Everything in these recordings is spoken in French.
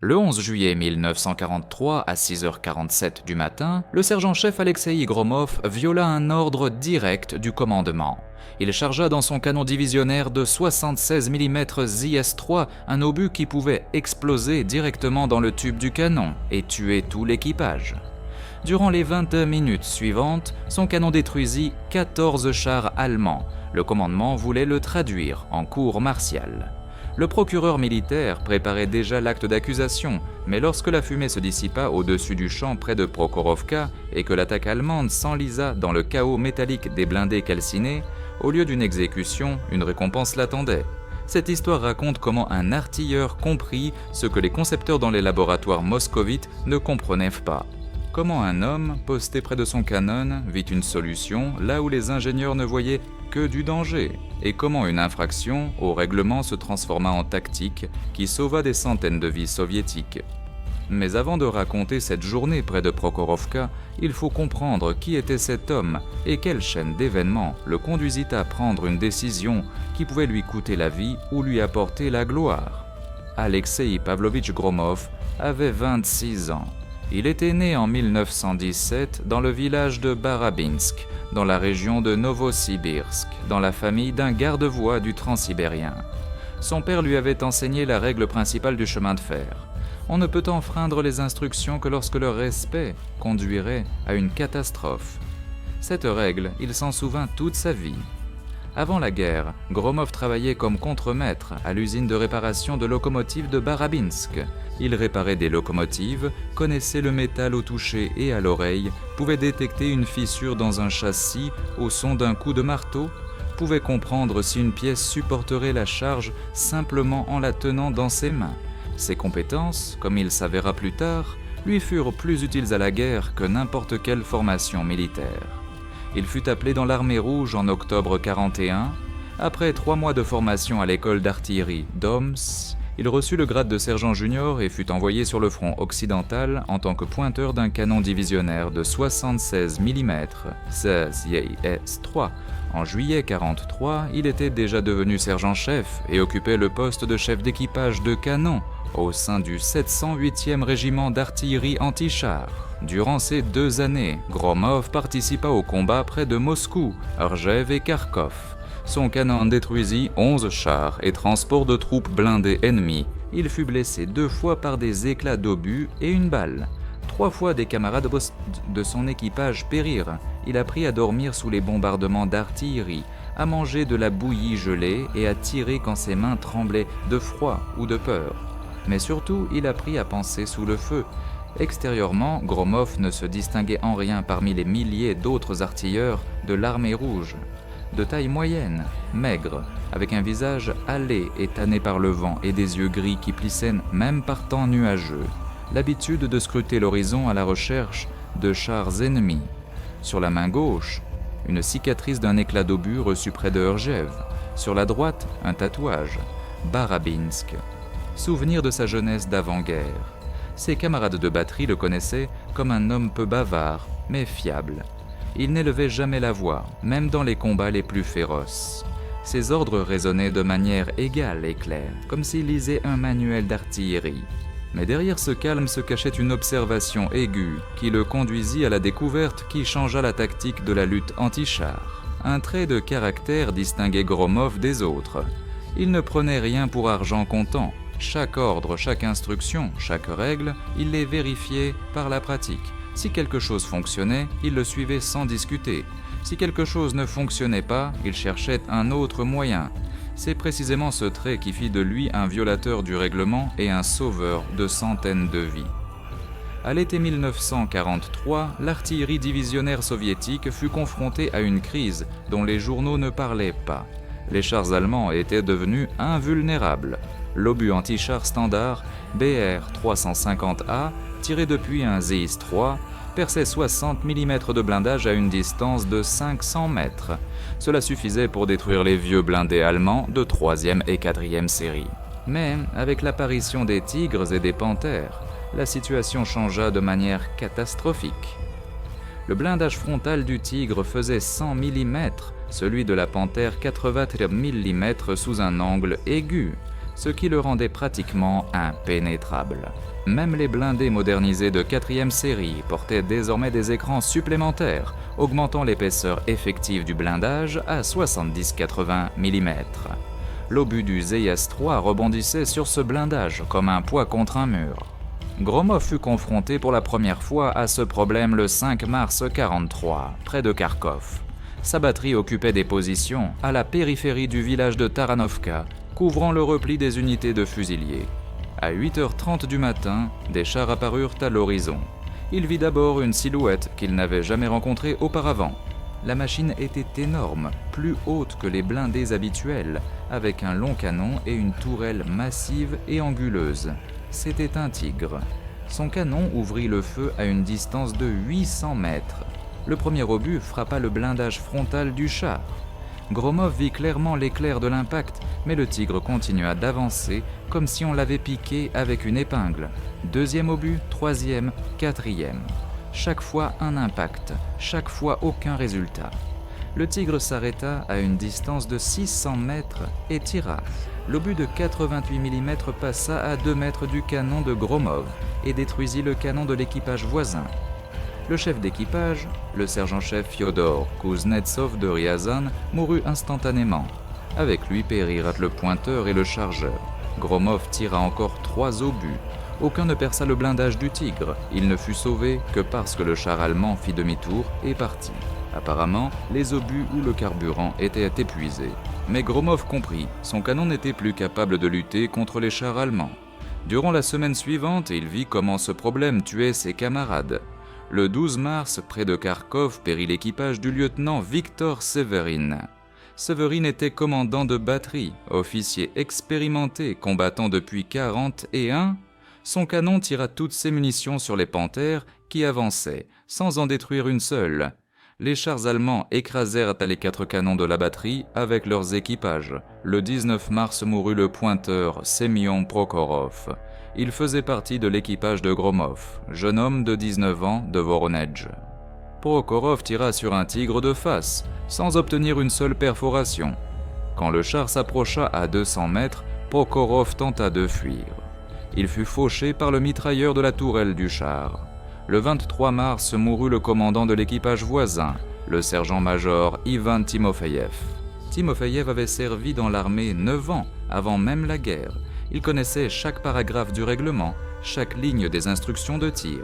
Le 11 juillet 1943, à 6h47 du matin, le sergent-chef Alexeï Gromov viola un ordre direct du commandement. Il chargea dans son canon divisionnaire de 76 mm ZS-3 un obus qui pouvait exploser directement dans le tube du canon et tuer tout l'équipage. Durant les 20 minutes suivantes, son canon détruisit 14 chars allemands. Le commandement voulait le traduire en cour martiale. Le procureur militaire préparait déjà l'acte d'accusation, mais lorsque la fumée se dissipa au-dessus du champ près de Prokhorovka et que l'attaque allemande s'enlisa dans le chaos métallique des blindés calcinés, au lieu d'une exécution, une récompense l'attendait. Cette histoire raconte comment un artilleur comprit ce que les concepteurs dans les laboratoires moscovites ne comprenaient pas. Comment un homme, posté près de son canon, vit une solution là où les ingénieurs ne voyaient que du danger, et comment une infraction au règlement se transforma en tactique qui sauva des centaines de vies soviétiques. Mais avant de raconter cette journée près de Prokhorovka, il faut comprendre qui était cet homme et quelle chaîne d'événements le conduisit à prendre une décision qui pouvait lui coûter la vie ou lui apporter la gloire. Alexeï Pavlovitch Gromov avait 26 ans. Il était né en 1917 dans le village de Barabinsk, dans la région de Novosibirsk, dans la famille d'un garde-voie du Transsibérien. Son père lui avait enseigné la règle principale du chemin de fer. On ne peut enfreindre les instructions que lorsque le respect conduirait à une catastrophe. Cette règle, il s'en souvint toute sa vie. Avant la guerre, Gromov travaillait comme contremaître à l'usine de réparation de locomotives de Barabinsk. Il réparait des locomotives, connaissait le métal au toucher et à l'oreille, pouvait détecter une fissure dans un châssis au son d'un coup de marteau, pouvait comprendre si une pièce supporterait la charge simplement en la tenant dans ses mains. Ses compétences, comme il s'avéra plus tard, lui furent plus utiles à la guerre que n'importe quelle formation militaire. Il fut appelé dans l'armée rouge en octobre 1941. Après 3 mois de formation à l'école d'artillerie d'Oms, il reçut le grade de sergent junior et fut envoyé sur le front occidental en tant que pointeur d'un canon divisionnaire de 76 mm, 16 JS-3. En juillet 1943, il était déjà devenu sergent-chef et occupait le poste de chef d'équipage de canon au sein du 708e régiment d'artillerie anti-chars. Durant ces 2 années, Gromov participa aux combats près de Moscou, Rjev et Kharkov. Son canon détruisit 11 chars et transports de troupes blindées ennemies. Il fut blessé 2 fois par des éclats d'obus et une balle. 3 fois des camarades de son équipage périrent. Il apprit à dormir sous les bombardements d'artillerie, à manger de la bouillie gelée et à tirer quand ses mains tremblaient de froid ou de peur. Mais surtout, il apprit à penser sous le feu. Extérieurement, Gromov ne se distinguait en rien parmi les milliers d'autres artilleurs de l'armée rouge. De taille moyenne, maigre, avec un visage hâlé et tanné par le vent et des yeux gris qui plissaient même par temps nuageux. L'habitude de scruter l'horizon à la recherche de chars ennemis. Sur la main gauche, une cicatrice d'un éclat d'obus reçu près de Rjev. Sur la droite, un tatouage, Barabinsk. Souvenir de sa jeunesse d'avant-guerre. Ses camarades de batterie le connaissaient comme un homme peu bavard, mais fiable. Il n'élevait jamais la voix, même dans les combats les plus féroces. Ses ordres résonnaient de manière égale et claire, comme s'il lisait un manuel d'artillerie. Mais derrière ce calme se cachait une observation aiguë qui le conduisit à la découverte qui changea la tactique de la lutte anti-char. Un trait de caractère distinguait Gromov des autres. Il ne prenait rien pour argent comptant. Chaque ordre, chaque instruction, chaque règle, il les vérifiait par la pratique. Si quelque chose fonctionnait, il le suivait sans discuter. Si quelque chose ne fonctionnait pas, il cherchait un autre moyen. C'est précisément ce trait qui fit de lui un violateur du règlement et un sauveur de centaines de vies. À l'été 1943, l'artillerie divisionnaire soviétique fut confrontée à une crise dont les journaux ne parlaient pas. Les chars allemands étaient devenus invulnérables. L'obus anti-char standard BR-350A, tiré depuis un ZS-3, perçait 60 mm de blindage à une distance de 500 mètres. Cela suffisait pour détruire les vieux blindés allemands de 3e et 4e série. Mais avec l'apparition des Tigres et des Panthères, la situation changea de manière catastrophique. Le blindage frontal du Tigre faisait 100 mm, celui de la Panthère 80 mm sous un angle aigu. ce qui le rendait pratiquement impénétrable. Même les blindés modernisés de 4e série portaient désormais des écrans supplémentaires, augmentant l'épaisseur effective du blindage à 70-80 mm. L'obus du ZS-3 rebondissait sur ce blindage comme un poids contre un mur. Gromov fut confronté pour la première fois à ce problème le 5 mars 1943, près de Kharkov. Sa batterie occupait des positions à la périphérie du village de Taranovka, couvrant le repli des unités de fusiliers. À 8h30 du matin, des chars apparurent à l'horizon. Il vit d'abord une silhouette qu'il n'avait jamais rencontrée auparavant. La machine était énorme, plus haute que les blindés habituels, avec un long canon et une tourelle massive et anguleuse. C'était un Tigre. Son canon ouvrit le feu à une distance de 800 mètres. Le premier obus frappa le blindage frontal du char. Gromov vit clairement l'éclair de l'impact, mais le Tigre continua d'avancer comme si on l'avait piqué avec une épingle. Deuxième obus, troisième, quatrième. Chaque fois un impact, chaque fois aucun résultat. Le Tigre s'arrêta à une distance de 600 mètres et tira. L'obus de 88 mm passa à 2 mètres du canon de Gromov et détruisit le canon de l'équipage voisin. Le chef d'équipage, le sergent-chef Fyodor Kuznetsov de Ryazan, mourut instantanément. Avec lui périrent le pointeur et le chargeur. Gromov tira encore 3 obus. Aucun ne perça le blindage du Tigre. Il ne fut sauvé que parce que le char allemand fit demi-tour et partit. Apparemment, les obus ou le carburant étaient épuisés. Mais Gromov comprit, son canon n'était plus capable de lutter contre les chars allemands. Durant la semaine suivante, il vit comment ce problème tuait ses camarades. Le 12 mars, près de Kharkov, périt l'équipage du lieutenant Viktor Severin. Severin était commandant de batterie, officier expérimenté, combattant depuis 41. Son canon tira toutes ses munitions sur les panthères qui avançaient, sans en détruire une seule. Les chars allemands écrasèrent les 4 canons de la batterie avec leurs équipages. Le 19 mars mourut le pointeur Semyon Prokhorov. Il faisait partie de l'équipage de Gromov, jeune homme de 19 ans de Voronezh. Prokhorov tira sur un Tigre de face, sans obtenir une seule perforation. Quand le char s'approcha à 200 mètres, Prokhorov tenta de fuir. Il fut fauché par le mitrailleur de la tourelle du char. Le 23 mars mourut le commandant de l'équipage voisin, le sergent-major Ivan Timofeyev. Timofeyev avait servi dans l'armée 9 ans, avant même la guerre. Il connaissait chaque paragraphe du règlement, chaque ligne des instructions de tir,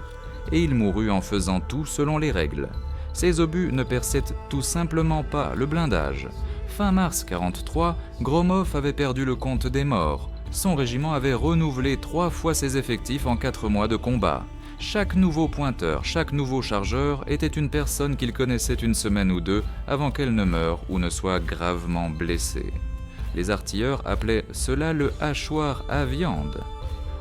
et il mourut en faisant tout selon les règles. Ses obus ne perçaient tout simplement pas le blindage. Fin mars 1943, Gromov avait perdu le compte des morts. Son régiment avait renouvelé 3 fois ses effectifs en 4 mois de combat. Chaque nouveau pointeur, chaque nouveau chargeur était une personne qu'il connaissait une semaine ou 2 avant qu'elle ne meure ou ne soit gravement blessée. Les artilleurs appelaient cela le hachoir à viande.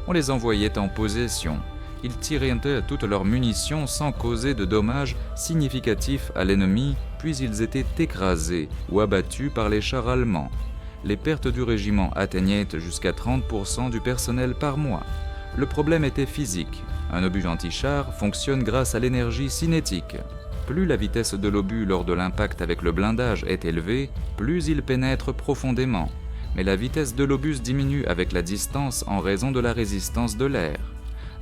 On les envoyait en possession. Ils tiraient toutes leurs munitions sans causer de dommages significatifs à l'ennemi, puis ils étaient écrasés ou abattus par les chars allemands. Les pertes du régiment atteignaient jusqu'à 30% du personnel par mois. Le problème était physique. Un obus anti-char fonctionne grâce à l'énergie cinétique. Plus la vitesse de l'obus lors de l'impact avec le blindage est élevée, plus il pénètre profondément. Mais la vitesse de l'obus diminue avec la distance en raison de la résistance de l'air.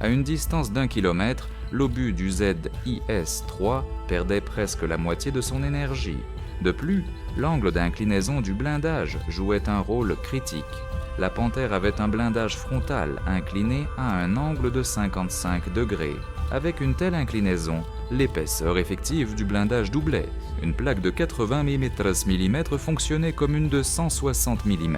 À une distance d'1 kilomètre, l'obus du ZIS-3 perdait presque la moitié de son énergie. De plus, l'angle d'inclinaison du blindage jouait un rôle critique. La Panthère avait un blindage frontal incliné à un angle de 55 degrés. Avec une telle inclinaison, l'épaisseur effective du blindage doublait. Une plaque de 80 mm fonctionnait comme une de 160 mm.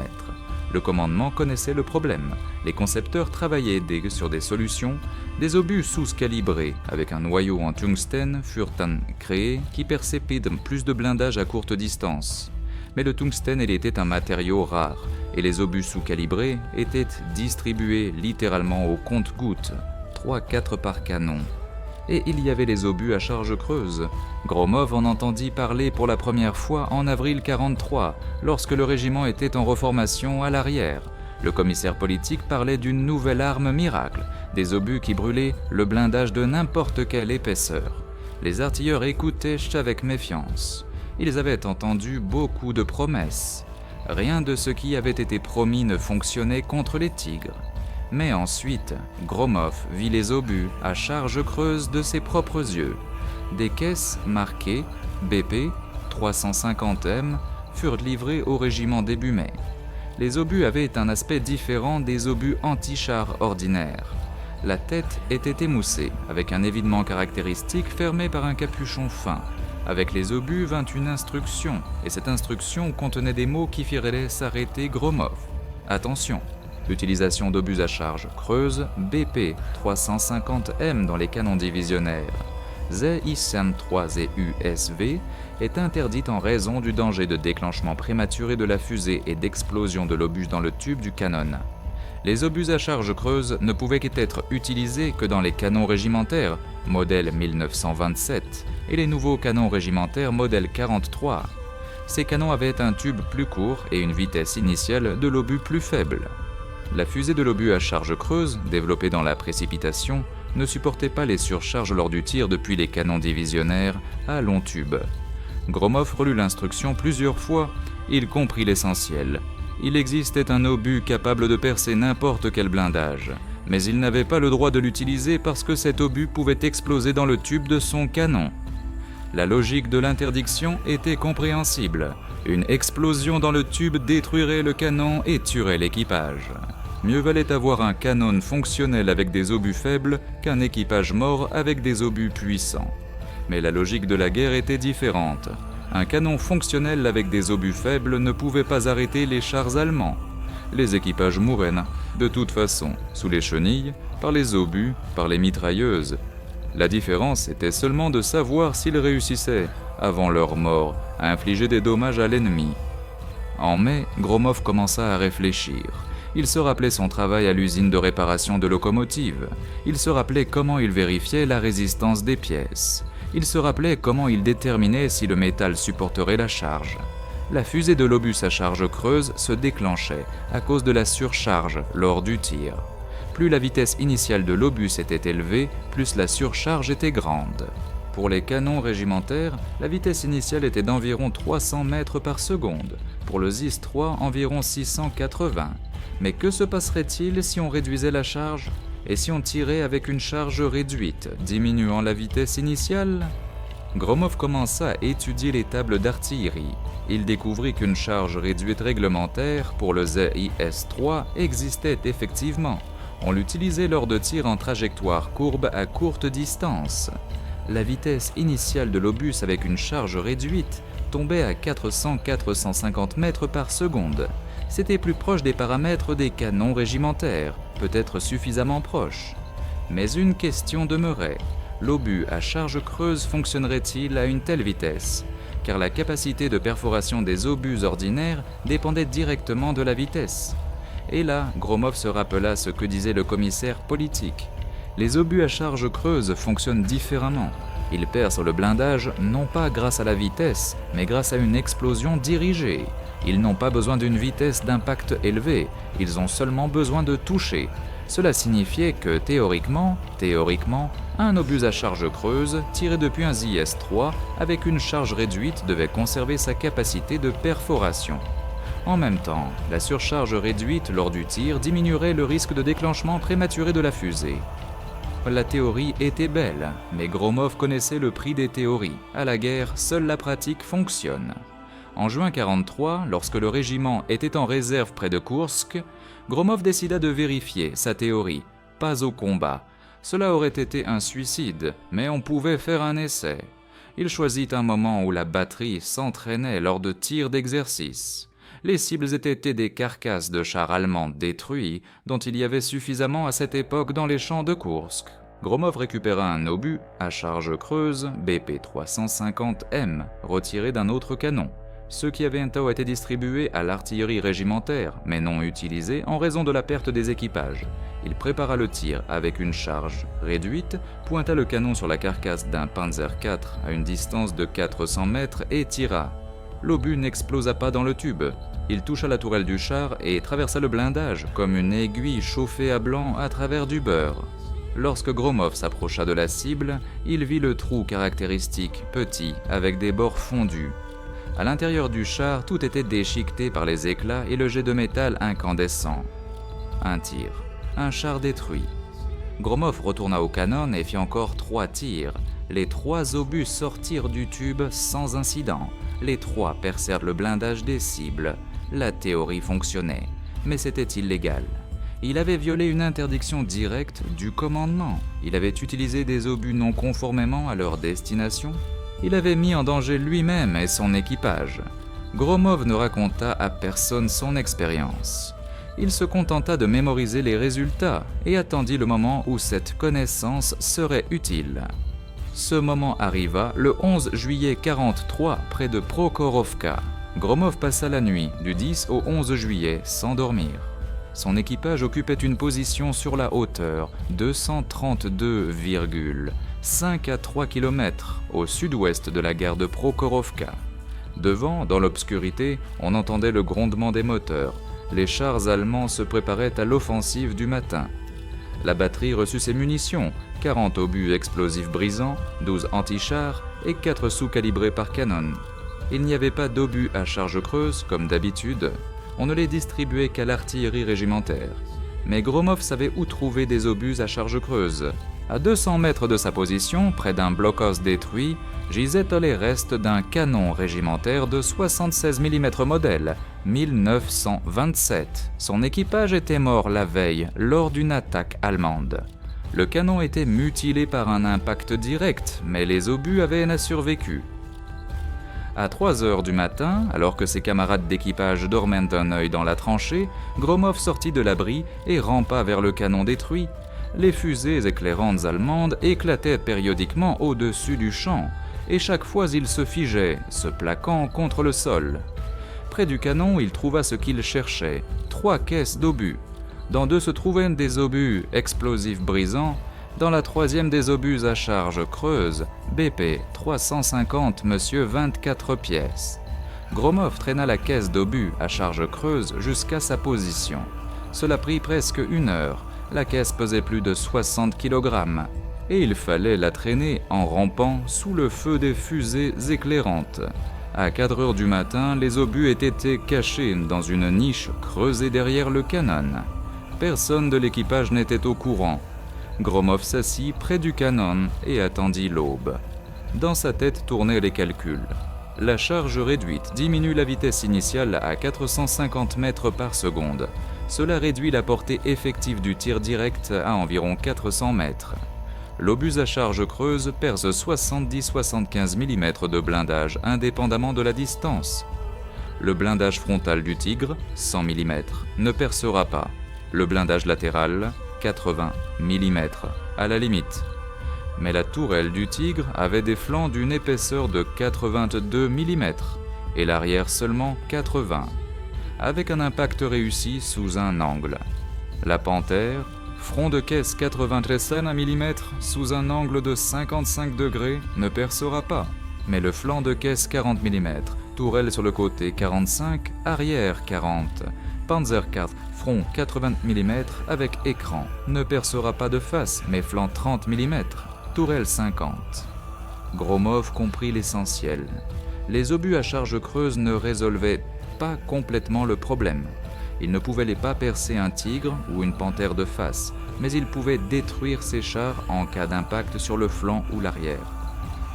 Le commandement connaissait le problème. Les concepteurs travaillaient sur des solutions. Des obus sous-calibrés avec un noyau en tungstène furent créés qui perçaient plus de blindage à courte distance. Mais le tungstène était un matériau rare et les obus sous-calibrés étaient distribués littéralement au compte-gouttes, 3-4 par canon. Et il y avait les obus à charge creuse. Gromov en entendit parler pour la première fois en avril 1943, lorsque le régiment était en reformation à l'arrière. Le commissaire politique parlait d'une nouvelle arme miracle, des obus qui brûlaient le blindage de n'importe quelle épaisseur. Les artilleurs écoutaient avec méfiance. Ils avaient entendu beaucoup de promesses. Rien de ce qui avait été promis ne fonctionnait contre les tigres. Mais ensuite, Gromov vit les obus à charge creuse de ses propres yeux. Des caisses marquées BP 350M furent livrées au régiment début mai. Les obus avaient un aspect différent des obus anti-chars ordinaires. La tête était émoussée, avec un évidement caractéristique fermé par un capuchon fin. Avec les obus vint une instruction, et cette instruction contenait des mots qui feraient s'arrêter Gromov. Attention, l'utilisation d'obus à charge creuse BP 350M dans les canons divisionnaires ZISM-3 et USV est interdite en raison du danger de déclenchement prématuré de la fusée et d'explosion de l'obus dans le tube du canon. Les obus à charge creuse ne pouvaient être utilisés que dans les canons régimentaires, modèle 1927, et les nouveaux canons régimentaires modèle 43. Ces canons avaient un tube plus court et une vitesse initiale de l'obus plus faible. La fusée de l'obus à charge creuse, développée dans la précipitation, ne supportait pas les surcharges lors du tir depuis les canons divisionnaires à long tube. Gromov relut l'instruction plusieurs fois, il comprit l'essentiel. Il existait un obus capable de percer n'importe quel blindage, mais il n'avait pas le droit de l'utiliser parce que cet obus pouvait exploser dans le tube de son canon. La logique de l'interdiction était compréhensible. Une explosion dans le tube détruirait le canon et tuerait l'équipage. Mieux valait avoir un canon fonctionnel avec des obus faibles qu'un équipage mort avec des obus puissants. Mais la logique de la guerre était différente. Un canon fonctionnel avec des obus faibles ne pouvait pas arrêter les chars allemands. Les équipages mouraient, de toute façon, sous les chenilles, par les obus, par les mitrailleuses. La différence était seulement de savoir s'ils réussissaient, avant leur mort, à infliger des dommages à l'ennemi. En mai, Gromov commença à réfléchir. Il se rappelait son travail à l'usine de réparation de locomotives. Il se rappelait comment il vérifiait la résistance des pièces. Il se rappelait comment il déterminait si le métal supporterait la charge. La fusée de l'obus à charge creuse se déclenchait à cause de la surcharge lors du tir. Plus la vitesse initiale de l'obus était élevée, plus la surcharge était grande. Pour les canons régimentaires, la vitesse initiale était d'environ 300 mètres par seconde. Pour le ZIS-3, environ 680. Mais que se passerait-il si on réduisait la charge ? Et si on tirait avec une charge réduite, diminuant la vitesse initiale ? Gromov commença à étudier les tables d'artillerie. Il découvrit qu'une charge réduite réglementaire pour le ZIS-3 existait effectivement. On l'utilisait lors de tirs en trajectoire courbe à courte distance. La vitesse initiale de l'obus avec une charge réduite tombait à 400-450 mètres par seconde. C'était plus proche des paramètres des canons régimentaires, peut-être suffisamment proche. Mais une question demeurait. L'obus à charge creuse fonctionnerait-il à une telle vitesse ? Car la capacité de perforation des obus ordinaires dépendait directement de la vitesse. Et là, Gromov se rappela ce que disait le commissaire politique. Les obus à charge creuse fonctionnent différemment. Ils percent le blindage non pas grâce à la vitesse, mais grâce à une explosion dirigée. Ils n'ont pas besoin d'une vitesse d'impact élevée, ils ont seulement besoin de toucher. Cela signifiait que théoriquement, un obus à charge creuse tiré depuis un ZIS-3 avec une charge réduite devait conserver sa capacité de perforation. En même temps, la surcharge réduite lors du tir diminuerait le risque de déclenchement prématuré de la fusée. La théorie était belle, mais Gromov connaissait le prix des théories. À la guerre, seule la pratique fonctionne. En juin 1943, lorsque le régiment était en réserve près de Koursk, Gromov décida de vérifier sa théorie. Pas au combat. Cela aurait été un suicide, mais on pouvait faire un essai. Il choisit un moment où la batterie s'entraînait lors de tirs d'exercice. Les cibles étaient des carcasses de chars allemands détruits, dont il y avait suffisamment à cette époque dans les champs de Koursk. Gromov récupéra un obus à charge creuse BP 350M, retiré d'un autre canon. Ceux qui avaient été distribués à l'artillerie régimentaire, mais non utilisés en raison de la perte des équipages. Il prépara le tir avec une charge réduite, pointa le canon sur la carcasse d'un Panzer IV à une distance de 400 mètres et tira. L'obus n'explosa pas dans le tube. Il toucha la tourelle du char et traversa le blindage comme une aiguille chauffée à blanc à travers du beurre. Lorsque Gromov s'approcha de la cible, il vit le trou caractéristique, petit, avec des bords fondus. À l'intérieur du char, tout était déchiqueté par les éclats et le jet de métal incandescent. Un tir, un char détruit. Gromov retourna au canon et fit encore 3 tirs. Les 3 obus sortirent du tube sans incident. Les 3 percèrent le blindage des cibles. La théorie fonctionnait, mais c'était illégal. Il avait violé une interdiction directe du commandement. Il avait utilisé des obus non conformément à leur destination. Il avait mis en danger lui-même et son équipage. Gromov ne raconta à personne son expérience. Il se contenta de mémoriser les résultats et attendit le moment où cette connaissance serait utile. Ce moment arriva le 11 juillet 1943 près de Prokhorovka. Gromov passa la nuit du 10 au 11 juillet sans dormir. Son équipage occupait une position sur la hauteur 232,5 à 3 km au sud-ouest de la gare de Prokhorovka. Devant, dans l'obscurité, on entendait le grondement des moteurs. Les chars allemands se préparaient à l'offensive du matin. La batterie reçut ses munitions, 40 obus explosifs brisants, 12 antichars et 4 sous-calibrés par canon. Il n'y avait pas d'obus à charge creuse comme d'habitude. On ne les distribuait qu'à l'artillerie régimentaire. Mais Gromov savait où trouver des obus à charge creuse. À 200 mètres de sa position, près d'un blockhaus détruit, gisaient les restes d'un canon régimentaire de 76 mm modèle, 1927. Son équipage était mort la veille lors d'une attaque allemande. Le canon était mutilé par un impact direct, mais les obus avaient survécu. À 3 heures du matin, alors que ses camarades d'équipage dormaient d'un œil dans la tranchée, Gromov sortit de l'abri et rampa vers le canon détruit. Les fusées éclairantes allemandes éclataient périodiquement au-dessus du champ, et chaque fois il se figeait, se plaquant contre le sol. Près du canon, il trouva ce qu'il cherchait, 3 caisses d'obus. Dans 2 se trouvaient des obus explosifs brisants, dans la 3e des obus à charge creuse, BP 350 monsieur 24 pièces. Gromov traîna la caisse d'obus à charge creuse jusqu'à sa position. Cela prit presque 1 heure, la caisse pesait plus de 60 kg, et il fallait la traîner en rampant sous le feu des fusées éclairantes. À 4 heures du matin, les obus étaient cachés dans une niche creusée derrière le canon. Personne de l'équipage n'était au courant. Gromov s'assit près du canon et attendit l'aube. Dans sa tête tournaient les calculs. La charge réduite diminue la vitesse initiale à 450 mètres par seconde. Cela réduit la portée effective du tir direct à environ 400 mètres. L'obus à charge creuse perce 70-75 mm de blindage indépendamment de la distance. Le blindage frontal du Tigre, 100 mm, ne percera pas. Le blindage latéral, 80 mm, à la limite. Mais la tourelle du Tigre avait des flancs d'une épaisseur de 82 mm et l'arrière seulement 80, avec un impact réussi sous un angle. La Panthère, front de caisse 93 mm sous un angle de 55 degrés, ne percera pas. Mais le flanc de caisse 40 mm, tourelle sur le côté 45, arrière 40, Panzer IV, front 80 mm avec écran, ne percera pas de face, mais flanc 30 mm, tourelle 50. Gromov comprit l'essentiel. Les obus à charge creuse ne résolvaient pas complètement le problème. Ils ne pouvaient pas percer un Tigre ou une Panthère de face, mais ils pouvaient détruire ces chars en cas d'impact sur le flanc ou l'arrière.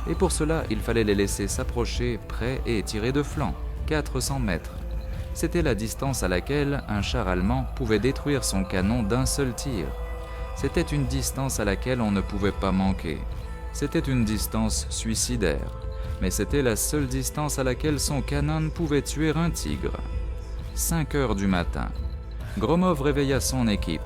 Et pour cela, il fallait les laisser s'approcher près et tirer de flanc, 400 mètres. C'était la distance à laquelle un char allemand pouvait détruire son canon d'un seul tir. C'était une distance à laquelle on ne pouvait pas manquer. C'était une distance suicidaire, mais c'était la seule distance à laquelle son canon pouvait tuer un Tigre. 5 heures du matin. Gromov réveilla son équipe.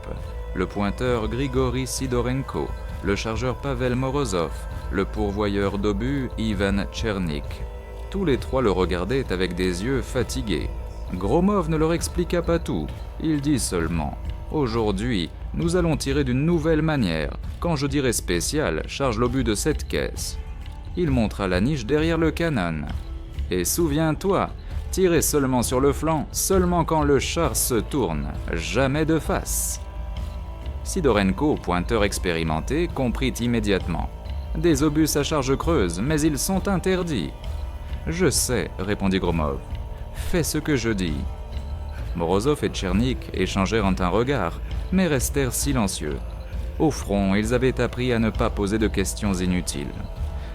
Le pointeur Grigori Sidorenko, le chargeur Pavel Morozov, le pourvoyeur d'obus Ivan Tchernik. Tous les 3 le regardaient avec des yeux fatigués. Gromov ne leur expliqua pas tout. Il dit seulement « Aujourd'hui, nous allons tirer d'une nouvelle manière. Quand je dirai spécial, charge l'obus de cette caisse. » Il montra la niche derrière le canon. « Et souviens-toi, tirez seulement sur le flanc, seulement quand le char se tourne, jamais de face. » Sidorenko, pointeur expérimenté, comprit immédiatement. « Des obus à charge creuse, mais ils sont interdits. » « Je sais, répondit Gromov. Fais ce que je dis. Morozov et Tchernik échangèrent un regard, mais restèrent silencieux. Au front, ils avaient appris à ne pas poser de questions inutiles.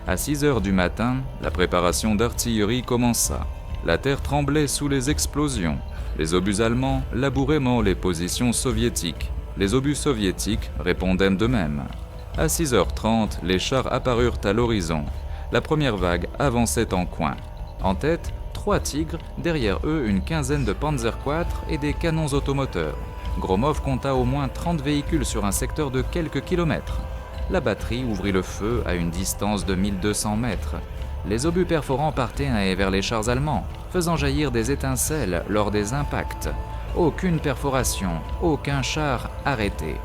À 6 heures du matin, la préparation d'artillerie commença. La terre tremblait sous les explosions. Les obus allemands labouraient les positions soviétiques. Les obus soviétiques répondaient d'eux-mêmes. À 6h30, les chars apparurent à l'horizon. La première vague avançait en coin. En tête, 3 Tigres, derrière eux une quinzaine de Panzer IV et des canons automoteurs. Gromov compta au moins 30 véhicules sur un secteur de quelques kilomètres. La batterie ouvrit le feu à une distance de 1200 mètres. Les obus perforants partaient vers les chars allemands, faisant jaillir des étincelles lors des impacts. Aucune perforation, aucun char arrêté.